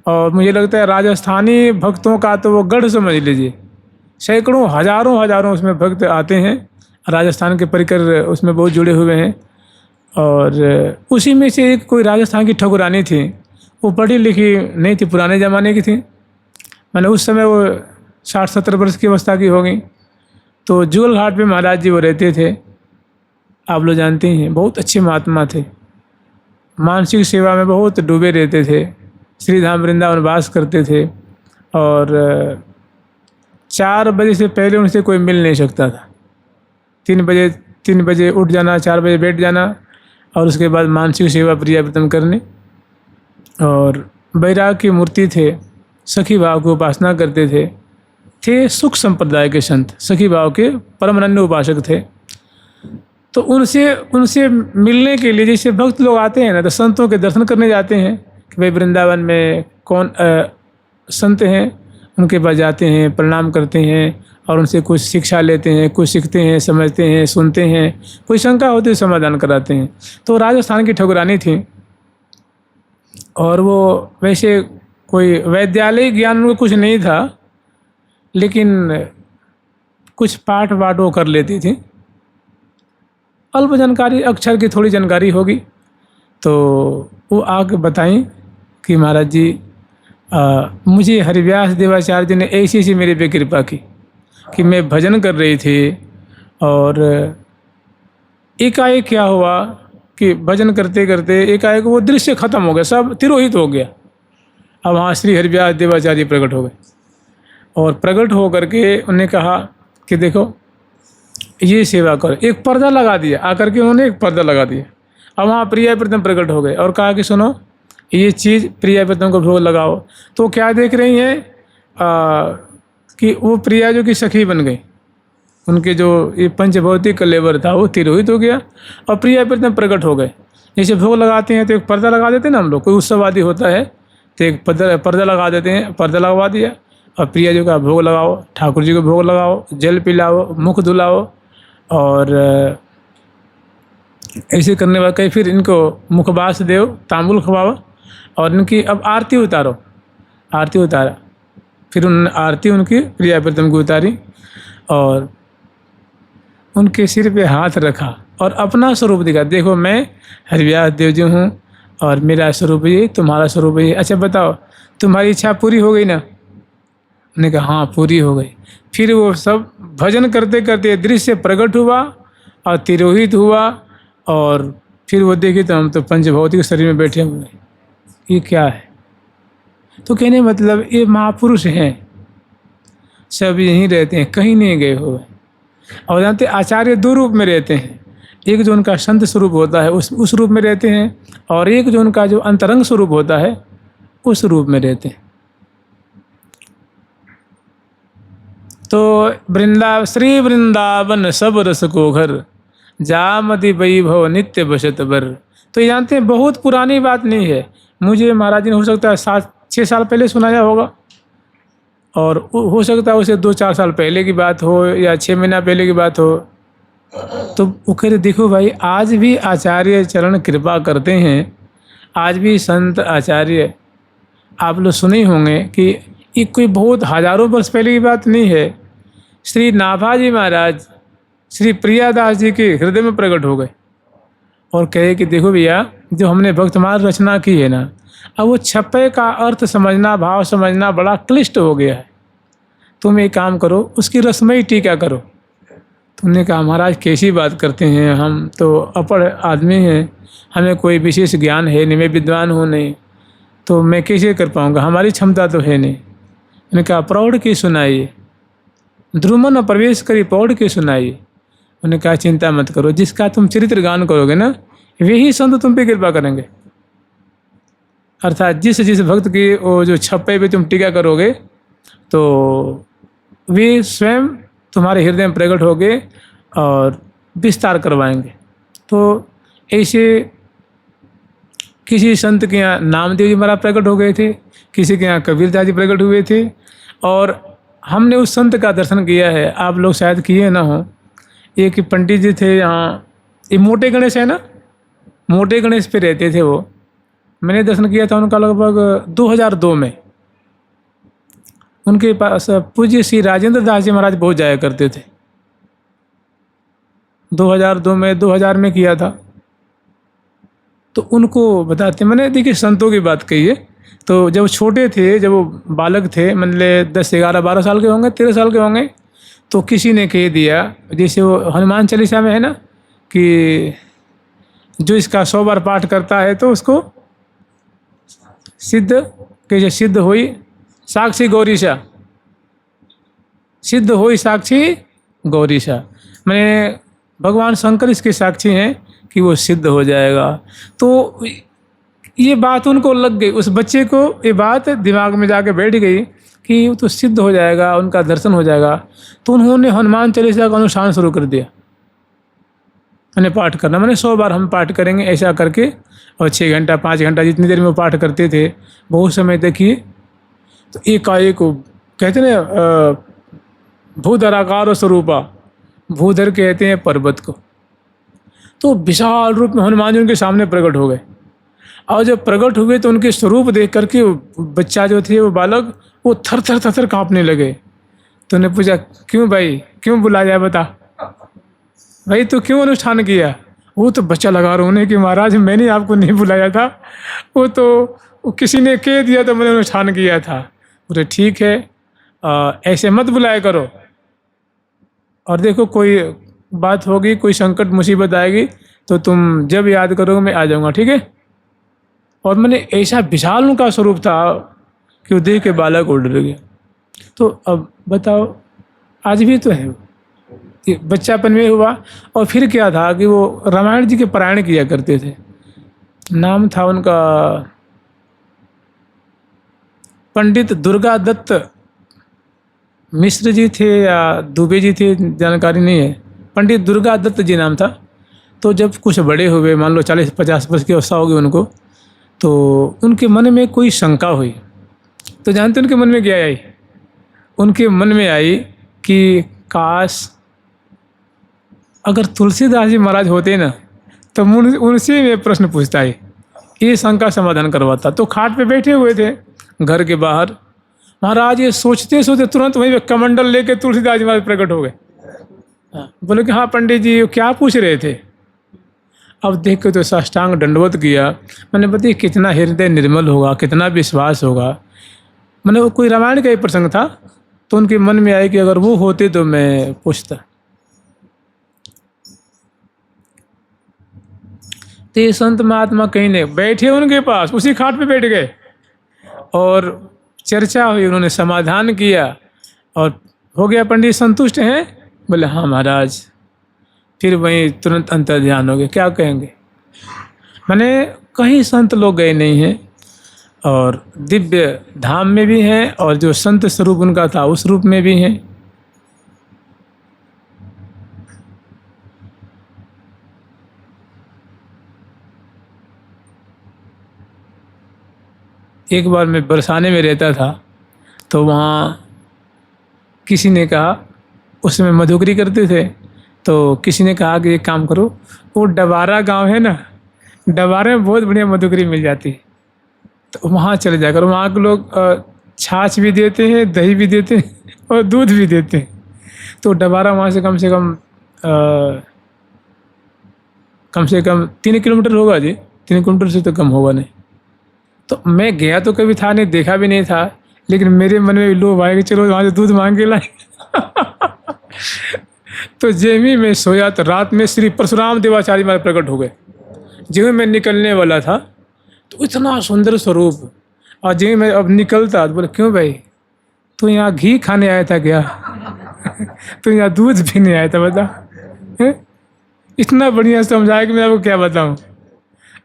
और मुझे लगता है राजस्थानी भक्तों का तो वो गढ़ समझ लीजिए, सैकड़ों हजारों उसमें भक्त आते हैं। राजस्थान के परिकर उसमें बहुत जुड़े हुए हैं। और उसी में से एक कोई राजस्थान की ठकुरानी थी, वो पढ़ी लिखी नहीं थी, पुराने ज़माने की थी। मैंने उस समय वो 60-70 वर्ष की अवस्था की हो गई। तो जुगल घाट पे महाराज जी वो रहते थे, आप लोग जानते ही हैं, बहुत अच्छे महात्मा थे, मानसिक सेवा में बहुत डूबे रहते थे, श्री धाम वृंदावन वास करते थे और 4 बजे से पहले उनसे कोई मिल नहीं सकता था। 3 बजे उठ जाना, 4 बजे बैठ जाना और उसके बाद मानसिक सेवा प्रियाव्रतम करने। और बैराग की मूर्ति थे, सखी भाव की उपासना करते थे सुख संप्रदाय के संत, सखी भाव के परमानंद उपासक थे। तो उनसे मिलने के लिए जैसे भक्त लोग आते हैं ना, तो संतों के दर्शन करने जाते हैं कि भाई वृंदावन में कौन संत हैं, उनके पास जाते हैं, प्रणाम करते हैं और उनसे कुछ शिक्षा लेते हैं, कुछ सीखते हैं, समझते हैं, सुनते हैं, कोई शंका होती है समाधान कराते हैं। तो राजस्थान की ठकुरानी थी और वो वैसे कोई वैद्यालय ज्ञान में कुछ नहीं था, लेकिन कुछ पाठ वाठ वो कर लेती थी, अल्प जानकारी, अक्षर की थोड़ी जानकारी होगी। तो वो आके बताएं कि महाराज जी मुझे हरिव्यास देवाचार्य जी ने ऐसी ऐसी मेरे पे कृपा की कि मैं भजन कर रही थी और एकाएक क्या हुआ कि भजन करते करते एकाएक वो दृश्य खत्म हो गया, सब तिरोहित हो गया। अब वहाँ श्री हरिव्यास देवाचार्य प्रकट हो गए और प्रकट हो करके उन्होंने कहा कि देखो ये सेवा करो, एक पर्दा लगा दिया, आकर के उन्होंने एक पर्दा लगा दिया। अब वहाँ प्रियाव्रतम प्रकट हो गए और कहा कि सुनो ये चीज़ प्रियाव्रतम को भोग लगाओ। तो क्या देख रही हैं कि वो प्रिया जो की सखी बन गई, उनके जो ये पंचभौतिक कलेवर था वो तिरोहित हो गया और प्रियाव्रतम प्रकट हो गए। जैसे भोग लगाते हैं तो एक पर्दा लगा देते हैं ना हम लोग, कोई उत्सव आदि होता है तो एक पर्दा लगा देते हैं, पर्दा लगवा दिया और प्रिया जी का भोग लगाओ, ठाकुर जी को भोग लगाओ, जल पिलाओ, मुख धुलाओ और ऐसे करने वाला कहीं फिर इनको मुखबास देव, तांबुल खवाओ और इनकी अब आरती उतारो। आरती उतारा, फिर उन्होंने आरती उनकी प्रियाव्रतम की उतारी और उनके सिर पे हाथ रखा और अपना स्वरूप दिखा, देखो मैं हरिव्यास देव जी हूँ और मेरा स्वरूप ये, तुम्हारा स्वरूप ये। अच्छा बताओ तुम्हारी इच्छा पूरी हो गई ना? उन्होंने कहा हाँ पूरी हो गई। फिर वो सब भजन करते करते दृश्य प्रकट हुआ और तिरोहित हुआ और फिर वो देखे तो हम तो पंचभौतिक शरीर में बैठे हुए, ये क्या है? तो कहने मतलब ये महापुरुष हैं, सब यहीं रहते हैं, कहीं नहीं गए हुए। और जानते आचार्य 2 रूप में रहते हैं, एक जो उनका संत स्वरूप होता है उस रूप में रहते हैं और एक जो उनका जो अंतरंग स्वरूप होता है उस रूप में रहते हैं। तो श्री वृंदावन सब रस को घर, जामति वैभव नित्य बसत बर। तो ये जानते हैं बहुत पुरानी बात नहीं है, मुझे महाराज जी ने हो सकता है 7-6 साल पहले सुनाया होगा और हो सकता है उसे 2-4 साल पहले की बात हो या 6 महीना पहले की बात हो। तो वो कहते देखो भाई आज भी आचार्य चरण कृपा करते हैं, आज भी संत आचार्य, आप लोग सुने होंगे कि ये कोई बहुत हजारों वर्ष पहले की बात नहीं है। श्री नाभाजी महाराज श्री प्रियादास जी के हृदय में प्रकट हो गए और कहे कि देखो भैया जो हमने भक्तमाल रचना की है ना, अब वो छप्पे का अर्थ समझना, भाव समझना बड़ा क्लिष्ट हो गया है, तुम एक काम करो उसकी रसमयी टीका करो। तुमने कहा महाराज कैसी बात करते हैं, हम तो अपढ़ आदमी हैं, हमें कोई विशेष ज्ञान है नहीं, मैं विद्वान हूँ नहीं, तो मैं कैसे कर पाऊँगा, हमारी क्षमता तो है नहीं। मैंने कहा प्रौढ़ की सुनाइए, ध्रुमन प्रवेश करी प्रौढ़ की सुनाइए। उन्होंने कहा चिंता मत करो, जिसका तुम चरित्र गान करोगे ना वही संत तुम पे कृपा करेंगे। अर्थात जिस भक्त की वो जो छप्पे पे तुम टीका करोगे तो वे स्वयं तुम्हारे हृदय में प्रकट होगे और विस्तार करवाएंगे। तो ऐसे किसी संत के यहाँ नामदेव जी महाराज प्रकट हो गए थे, किसी के यहाँ कबीरदास जी प्रकट हुए थे और हमने उस संत का दर्शन किया है, आप लोग शायद किए ना हो। एक पंडित जी थे यहाँ, ये मोटे गणेश है ना, मोटे गणेश पे रहते थे वो, मैंने दर्शन किया था उनका लगभग 2002 में। उनके पास पूज्य श्री राजेंद्र दास जी महाराज बहुत जाया करते थे। 2002 में 2000 में किया था। तो उनको बताते, मैंने देखिए संतों की बात कही है, तो जब छोटे थे, जब वो बालक थे, मतलब 10 11 12 साल के होंगे, 13 साल के होंगे, तो किसी ने कह दिया, जैसे वो हनुमान चालीसा में है ना कि जो इसका 100 बार पाठ करता है तो उसको सिद्ध, कैसे सिद्ध हुई साक्षी गौरीशा, सिद्ध हुई साक्षी गौरीशा। मैंने भगवान शंकर इसके साक्षी हैं कि वो सिद्ध हो जाएगा। तो ये बात उनको लग गई, उस बच्चे को ये बात दिमाग में जाके बैठ गई कि वो तो सिद्ध हो जाएगा, उनका दर्शन हो जाएगा। तो उन्होंने हनुमान चालीसा का अनुष्ठान शुरू कर दिया, मैंने पाठ करना, मैंने 100 बार हम पाठ करेंगे ऐसा करके। और 6 घंटा 5 घंटा जितनी देर में वो पाठ करते थे, बहुत समय तक किए। तो एकाएक कहते ना भूधराकार स्वरूपा, भूधर कहते हैं पर्वत को, तो विशाल रूप में हनुमान जी उनके सामने प्रकट हो गए। और जब प्रकट हुए तो उनके स्वरूप देख करके बच्चा जो थे, वो बालक, वो थर थर थर थर काँपने लगे। तो उन्हें पूछा, क्यों भाई, क्यों बुलाया, बता भाई, तो क्यों अनुष्ठान किया? वो तो बच्चा लगा रोने कि महाराज मैंने आपको नहीं बुलाया था, वो किसी ने कह दिया तो मैंने अनुष्ठान किया था। बोले ठीक है, ऐसे मत बुलाया करो, और देखो कोई बात होगी, कोई संकट मुसीबत आएगी तो तुम जब याद करोगे मैं आ जाऊँगा, ठीक है। और मैंने ऐसा विशाल उनका स्वरूप था कि वो देख के बालक उड़ गया। तो अब बताओ, आज भी तो है, ये बच्चापन में हुआ। और फिर क्या था कि वो रामायण जी के पारायण किया करते थे। नाम था उनका पंडित दुर्गा दत्त मिश्र जी थे या दुबे जी थे, जानकारी नहीं है। पंडित दुर्गा दत्त जी नाम था। तो जब कुछ बड़े हुए, मान लो 40-50 वर्ष की अवस्था होगी उनको, तो उनके मन में कोई शंका हुई। तो जानते उनके मन में क्या आई? उनके मन में आई कि काश अगर तुलसीदास जी महाराज होते ना तो उनसे मैं प्रश्न पूछता है, ये शंका समाधान करवाता। तो खाट पे बैठे हुए थे घर के बाहर, महाराज ये सोचते सोचते तुरंत वहीं पे कमंडल लेके तुलसीदास जी महाराज प्रकट हो गए। बोले कि हाँ पंडित जी, क्या पूछ रहे थे? अब देख के तो साष्टांग दंडवत किया। मैंने बताया कितना हृदय निर्मल होगा, कितना विश्वास होगा। मैंने वो कोई रामायण का ही प्रसंग था, तो उनके मन में आया कि अगर वो होते तो मैं पूछता। तो ये संत महात्मा कहीं नहीं बैठे, उनके पास उसी खाट पे बैठ गए और चर्चा हुई, उन्होंने समाधान किया और हो गया। पंडित संतुष्ट हैं? बोले हाँ महाराज। फिर वहीं तुरंत अंतर ध्यान हो गए। क्या कहेंगे? मैंने कहीं संत लोग गए नहीं हैं, और दिव्य धाम में भी हैं, और जो संत स्वरूप उनका था उस रूप में भी हैं। एक बार मैं बरसाने में रहता था, तो वहाँ किसी ने कहा, उस समय मधुकरी करते थे, तो किसी ने कहा कि एक काम करो, वो डबारा गांव है ना, डबारे में बहुत बढ़िया मधुकरी मिल जाती है, तो वहाँ चले जाकर। वहाँ के लोग छाछ भी देते हैं, दही भी देते हैं और दूध भी देते हैं। तो डबारा वहाँ से कम 3 किलोमीटर होगा जी, 3 किलोमीटर से तो कम होगा नहीं। तो मैं गया तो कभी था नहीं, देखा भी नहीं था, लेकिन मेरे मन में लोभ आया कि चलो वहाँ से दूध मांग के लाए। तो जेमी में सोया तो रात में श्री परशुराम देवाचार्य महाराज प्रकट हो गए। जिसमें मैं निकलने वाला था तो इतना सुंदर स्वरूप, और जिसमें मैं अब निकलता तो बोले क्यों भाई, तो यहाँ घी खाने आया था क्या? तो यहाँ दूध पीने आया था, बता। इतना बढ़िया समझाया कि मैं आपको क्या बताऊँ।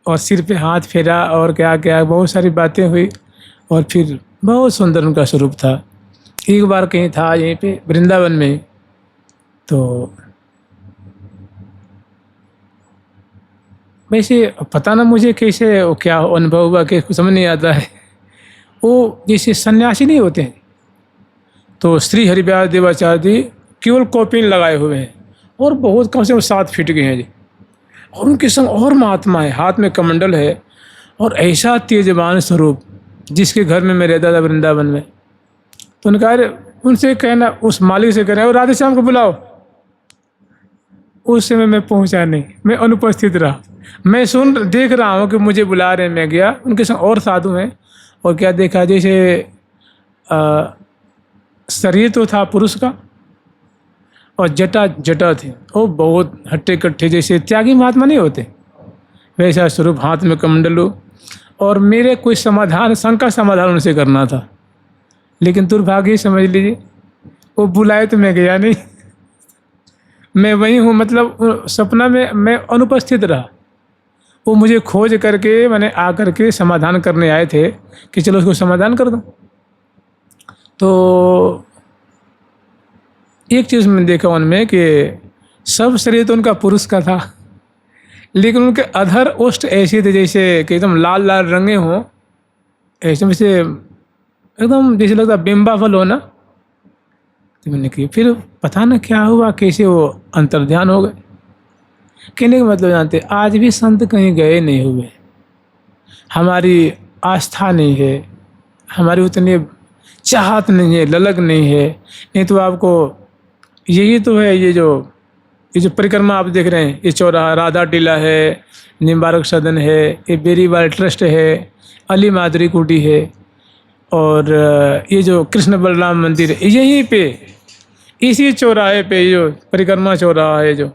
और सिर पे हाथ फेरा और क्या क्या बहुत सारी बातें हुई, और फिर बहुत सुंदर उनका स्वरूप था। एक बार कहीं था यहीं पे वृंदावन में, तो वैसे पता ना मुझे कैसे वो क्या अनुभव हुआ कि कुछ समझ नहीं आता है। वो जैसे सन्यासी नहीं होते हैं, तो श्री हरिव्यास देवाचार्य जी केवल कॉपिन लगाए हुए हैं, और बहुत कम से कम 7 फीट के हैं जी, और उनके संग और महात्मा है, हाथ में कमंडल है, और ऐसा तेजवान स्वरूप, जिसके घर में मैं रहता था वृंदावन में। तो उनसे कहना, उस मालिक से कहना, राधे श्याम को बुलाओ। उस समय मैं पहुंचा नहीं, मैं अनुपस्थित रहा। मैं देख रहा हूँ कि मुझे बुला रहे हैं, मैं गया। उनके संग और साधु हैं, और क्या देखा, जैसे शरीर तो था पुरुष का और जटा जटा थी, वो बहुत हट्टे कट्ठे जैसे त्यागी महात्मा नहीं होते वैसा स्वरूप, हाथ में कमंडलू। और मेरे कोई समाधान, शंका समाधान उनसे करना था, लेकिन दुर्भाग्य समझ लीजिए, वो बुलाए तो मैं गया नहीं। मैं वही हूँ, मतलब सपना में मैं अनुपस्थित रहा। वो मुझे खोज करके मैंने आकर के समाधान करने आए थे कि चलो उसको समाधान कर दो। तो एक चीज़ मैंने देखा उनमें कि सब शरीर तो उनका पुरुष का था, लेकिन उनके अधर ओष्ठ ऐसे थे जैसे कि एकदम लाल लाल रंगे हों, ऐसे में से एकदम जैसे लगता बिम्बा फल हो ना। तो मैंने की, फिर पता ना क्या हुआ, कैसे वो अंतर्ध्यान हो गए। कहने का मतलब जानते, आज भी संत कहीं गए नहीं हुए, हमारी आस्था नहीं है, हमारी उतनी चाहत नहीं है, ललक नहीं है। नहीं तो आपको यही तो है, ये जो परिक्रमा आप देख रहे हैं, ये चौराहा राधा टीला है, निम्बारक सदन है, ये बेरीवाल ट्रस्ट है, अली माधुरी कुटी है, और ये जो कृष्ण बलराम मंदिर है, यहीं पे इसी चौराहे पे जो परिक्रमा चौराहा है, जो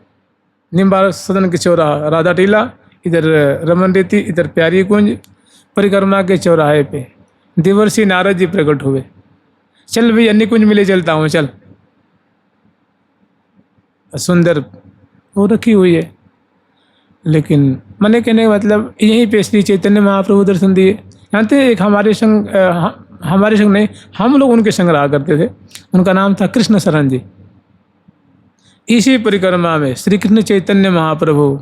निम्बारक सदन के चौराहा, राधा टीला, इधर रमन रेती, इधर प्यारी कुंज, परिक्रमा के चौराहे पे देवर्षि नारद जी प्रकट हुए। चल भैया निकुंज मिले चलता हूँ, चल। सुंदर वो रखी हुई है, लेकिन मैंने कहने का मतलब यहीं पे श्री चैतन्य महाप्रभु दर्शन दिए। जानते हैं, एक हमारे संग हमारे संग नहीं, हम लोग उनके संग रहा करते थे, उनका नाम था कृष्ण शरण जी। इसी परिक्रमा में श्री कृष्ण चैतन्य महाप्रभु,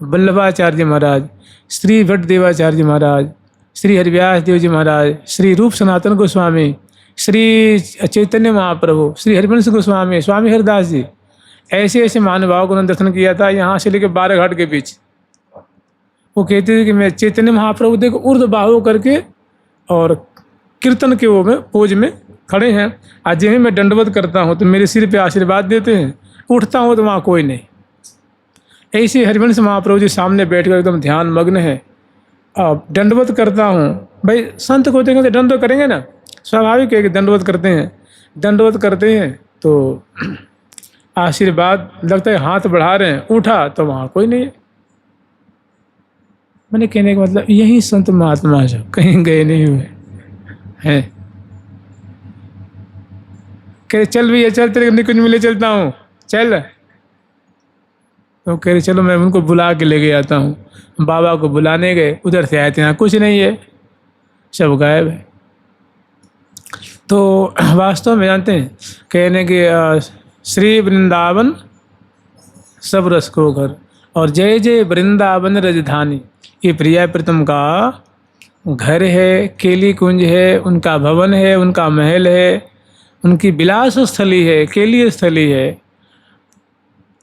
वल्लभाचार्य महाराज, श्री भट्ट देवाचार्य महाराज, श्री हरिव्यास देव जी महाराज, श्री रूप सनातन गोस्वामी, श्री चैतन्य महाप्रभु, श्री हरिवंश गोस्वामी, स्वामी हरिदास जी, ऐसे ऐसे महानुभाव को उन्होंने दर्शन किया था, यहाँ से लेकर 12 घाट के बीच। वो कहते थे कि मैं चैतन्य महाप्रभु देखो ऊर्ध्व बाहु करके और कीर्तन के वो में पोज में खड़े हैं, आज जब मैं दंडवत करता हूँ तो मेरे सिर पे आशीर्वाद देते हैं, उठता हूँ तो वहाँ कोई नहीं। ऐसे हरिवंश महाप्रभु जी सामने बैठकर एकदम ध्यान मग्न है। अब दंडवत करता हूँ, भाई संत को देखेंगे तो दंड करेंगे ना, स्वाभाविक है कि दंडवत करते हैं। दंडवत करते हैं तो आशीर्वाद लगता है, हाथ बढ़ा रहे हैं, उठा तो वहाँ कोई नहीं है। मैंने कहने का मतलब यही संत महात्मा जो कहीं गए नहीं हुए हैं। कह चल भैया चल, तेरे निकुंज मिले चलता हूँ, चल। तो कह रहे चलो मैं उनको बुला के लेके आता हूँ। बाबा को बुलाने गए, उधर से आए थे, यहाँ कुछ नहीं है, सब गायब है। तो वास्तव में जानते हैं, कहने के श्री वृंदावन सब रस को घर, और जय जय वृंदावन राजधानी, ये प्रिया प्रीतम का घर है, केली कुंज है, उनका भवन है, उनका महल है, उनकी विलास स्थली है, केली स्थली है।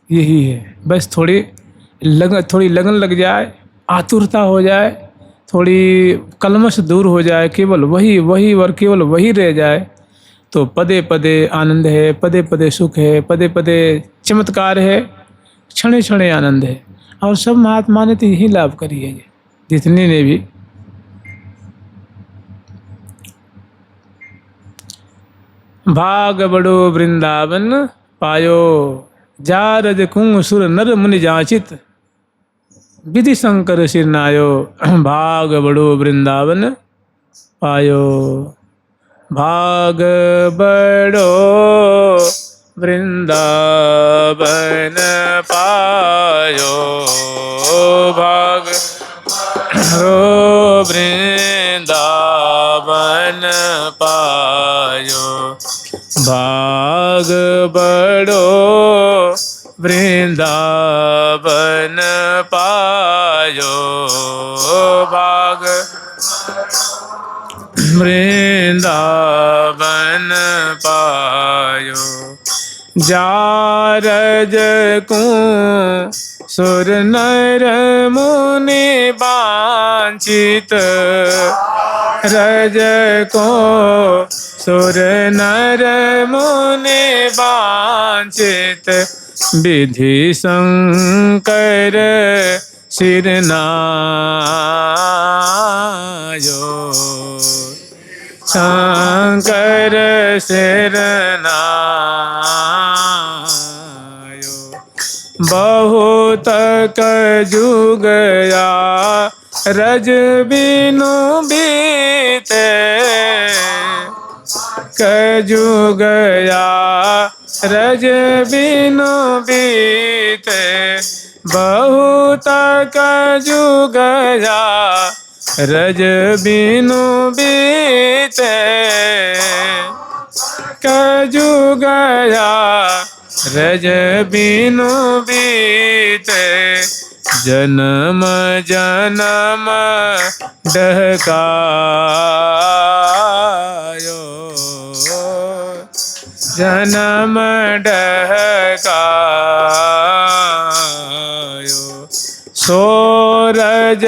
यही है, बस थोड़ी लगन लग जाए, आतुरता हो जाए, थोड़ी कलमश दूर हो जाए, केवल वही वही और केवल वही रह जाए, तो पदे पदे आनंद है, पदे पदे सुख है, पदे पदे चमत्कार है, क्षणे क्षणे आनंद है। और सब महात्मा ने तो यही लाभ करी है, जितने ने भी। भाग बड़ो वृंदावन पायो, जा रज कुंग सुर नर मुनि जाचित, विधि शंकर सिरनायो, भाग बड़ो वृंदावन पायो। भाग बड़ो वृंदावन पायो, भाग बड़ो वृंदावन पायो, भाग बड़ो वृंदावन पायो, भाग वृंदावन पायो। जारज को सुर नर मुनि वांछित, रज को सुर नर मुनि वांछित, विधि शंकर सिरनायो। शंकर सिर नायो। बहुत कजुगया रज बिनु बीते, कजुगया रज बिनु बीते, बहुत कजुगया रज बिनु बीते, कजुगया रज बिनु बीते, जन्म जन्म डहकायो, जन्म डहकायो। सूरज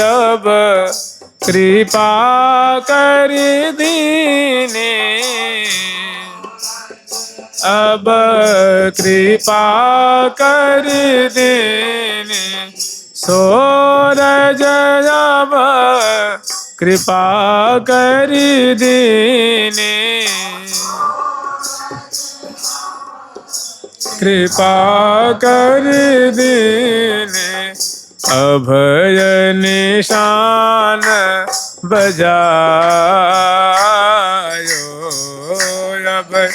अब कृपा कर दीने, अब कृपा कर दीने, सूरज अब कृपा कर दीने, कृपा कर दीने। अभय निशान बजायो, अभय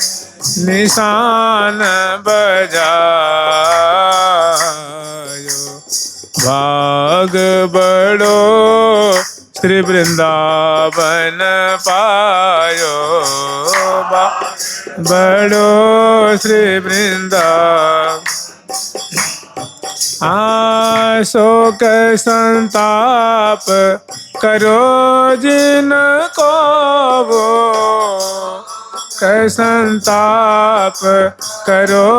निशान बजायो। भाग बड़ो श्री वृंदावन पायो, बड़ो श्री वृंदावन। शोक संताप करो जिनको वो, संताप करो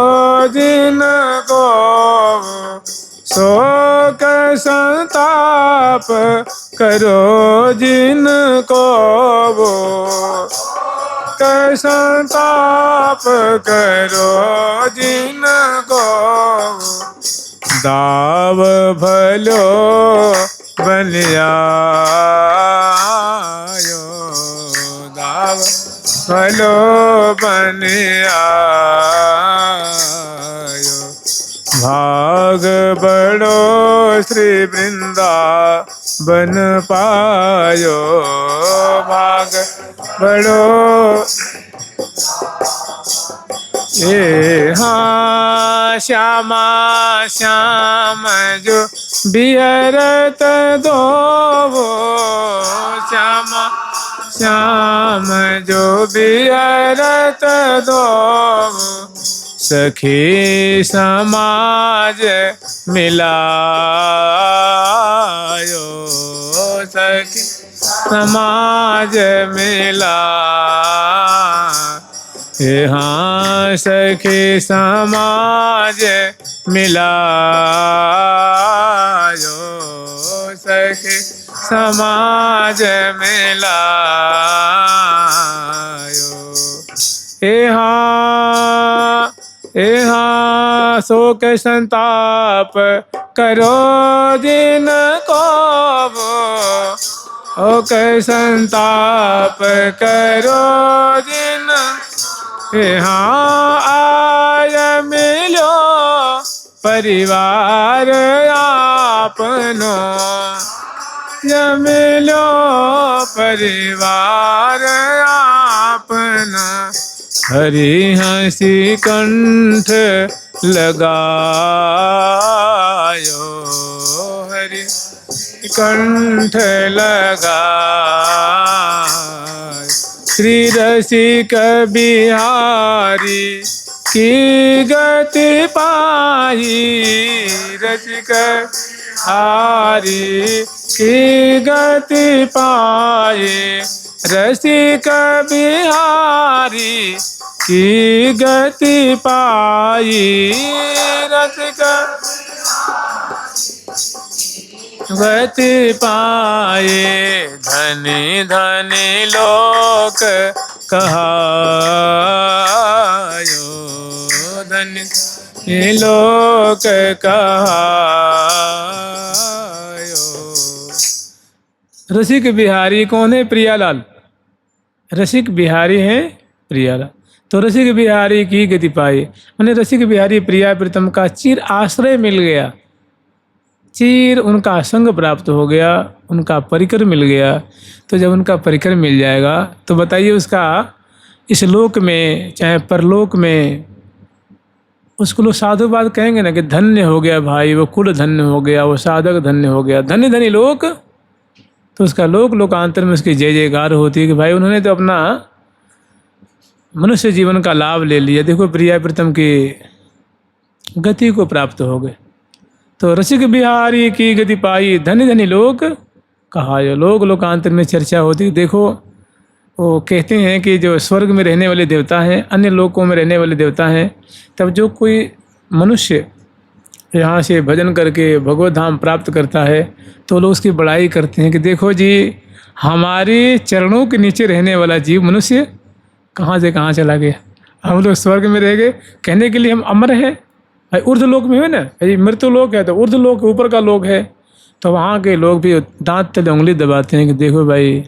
जिनको वो, शोक संताप करो जिनको वो, संताप करो जिनको वो। दाव भलो बनियायो, दाव भलो बनियायो। भाग बड़ो श्री वृंदावन पायो, भाग बड़ो। हाँ श्यामा श्याम जो बिहरत दो वो, श्यामा श्याम जो बिहरत दो वो, सखी समाज मिलायो, सखी समाज मिला। हाँ सखी समाज मिलायो, सखी समाज मिलायो। यहाँ शोक संताप करो जिनको वो, शोक संताप करो जिन। यहाँ आय मिलो परिवार आपनो, मिलो परिवार आपना। हरि हंसी कंठ लगायो, हरि कंठ लगायो। श्री रसिक बिहारी की गति पाई, रसिक हारी की गति पाए, रसिक बिहारी की गति पाई, रसिक गति पाए। धनी धनी लोक कहायो, धनी लोक कहायो। रसिक बिहारी कौन है? प्रियालाल। रसिक बिहारी है प्रियारा। तो रसिक बिहारी की गति पाई, मैंने रसिक बिहारी प्रिया प्रीतम का चिर आश्रय मिल गया, चिर उनका संग प्राप्त हो गया, उनका परिकर मिल गया। तो जब उनका परिकर मिल जाएगा तो बताइए उसका इस लोक में चाहे परलोक में उसको लोग साधुवाद कहेंगे ना कि धन्य हो गया भाई, वो कुल धन्य हो गया, वो साधक धन्य हो गया, धन्य धन्य लोक। तो उसका लोक लोकांतर में उसकी जय जयकार होती है कि भाई उन्होंने तो अपना मनुष्य जीवन का लाभ ले लिया, देखो प्रिया प्रीतम की गति को प्राप्त हो गए। तो रसिक बिहारी की गति पाई, धन्य धन्य लोक कहा। जो लोक लोकांतर में चर्चा होती, देखो वो कहते हैं कि जो स्वर्ग में रहने वाले देवता हैं, अन्य लोकों में रहने वाले देवता हैं, तब जो कोई मनुष्य यहाँ से भजन करके भगवत धाम प्राप्त करता है तो लोग उसकी बड़ाई करते हैं कि देखो जी हमारे चरणों के नीचे रहने वाला जीव मनुष्य कहाँ से कहाँ चला गया, हम लोग स्वर्ग में रह गए, कहने के लिए हम अमर हैं। भाई ऊर्ध्व लोक में है ना, भाई मृत्यु लोक है तो ऊर्ध्व लोक ऊपर का लोक है, तो वहाँ के लोग भी दांत तले उंगली दबाते हैं कि देखो भाई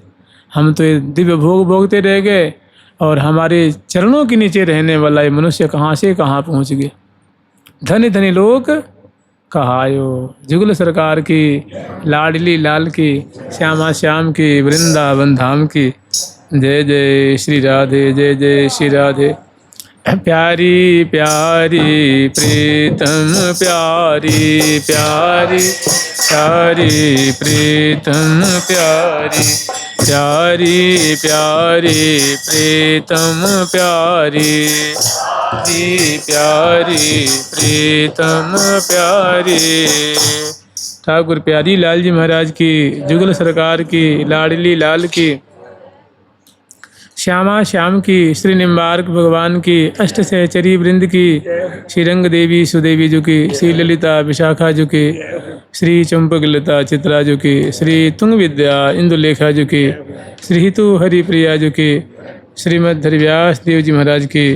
हम तो ये दिव्य भोग भोगते रह गए और हमारे चरणों के नीचे रहने वाला ये मनुष्य कहाँ से कहाँ पहुँच गए। धनी धनी लोग कहायो। जुगल सरकार की, लाडली लाल की, श्यामा श्याम की, वृंदावन धाम की जय जय श्री राधे, जय जय श्री राधे। प्यारी प्यारी प्रीतम प्यारी प्यारी प्यारी प्रीतम प्यारी प्यारी प्यारी प्रीतम प्यारी जी प्यारी प्रीतम प्यारी। ठाकुर प्यारी लाल जी महाराज की, जुगल सरकार की, लाडली लाल की, श्यामा श्याम की, श्री निम्बार्क भगवान की, अष्ट सहचरी वृंद की, श्री रंग देवी सुदेवी जी की, श्री ललिता विशाखा जी की, श्री चंपक लता चित्रा जी की, श्री तुंग विद्या इंदुलेखा जी की, श्री हितु हरिप्रिया जी की, श्रीमद् हरिव्यास देव जी महाराज की,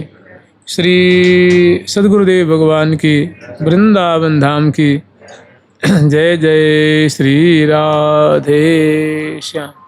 श्री सद्गुरुदेव भगवान की, वृंदावन धाम की जय जय श्री राधे श्याम।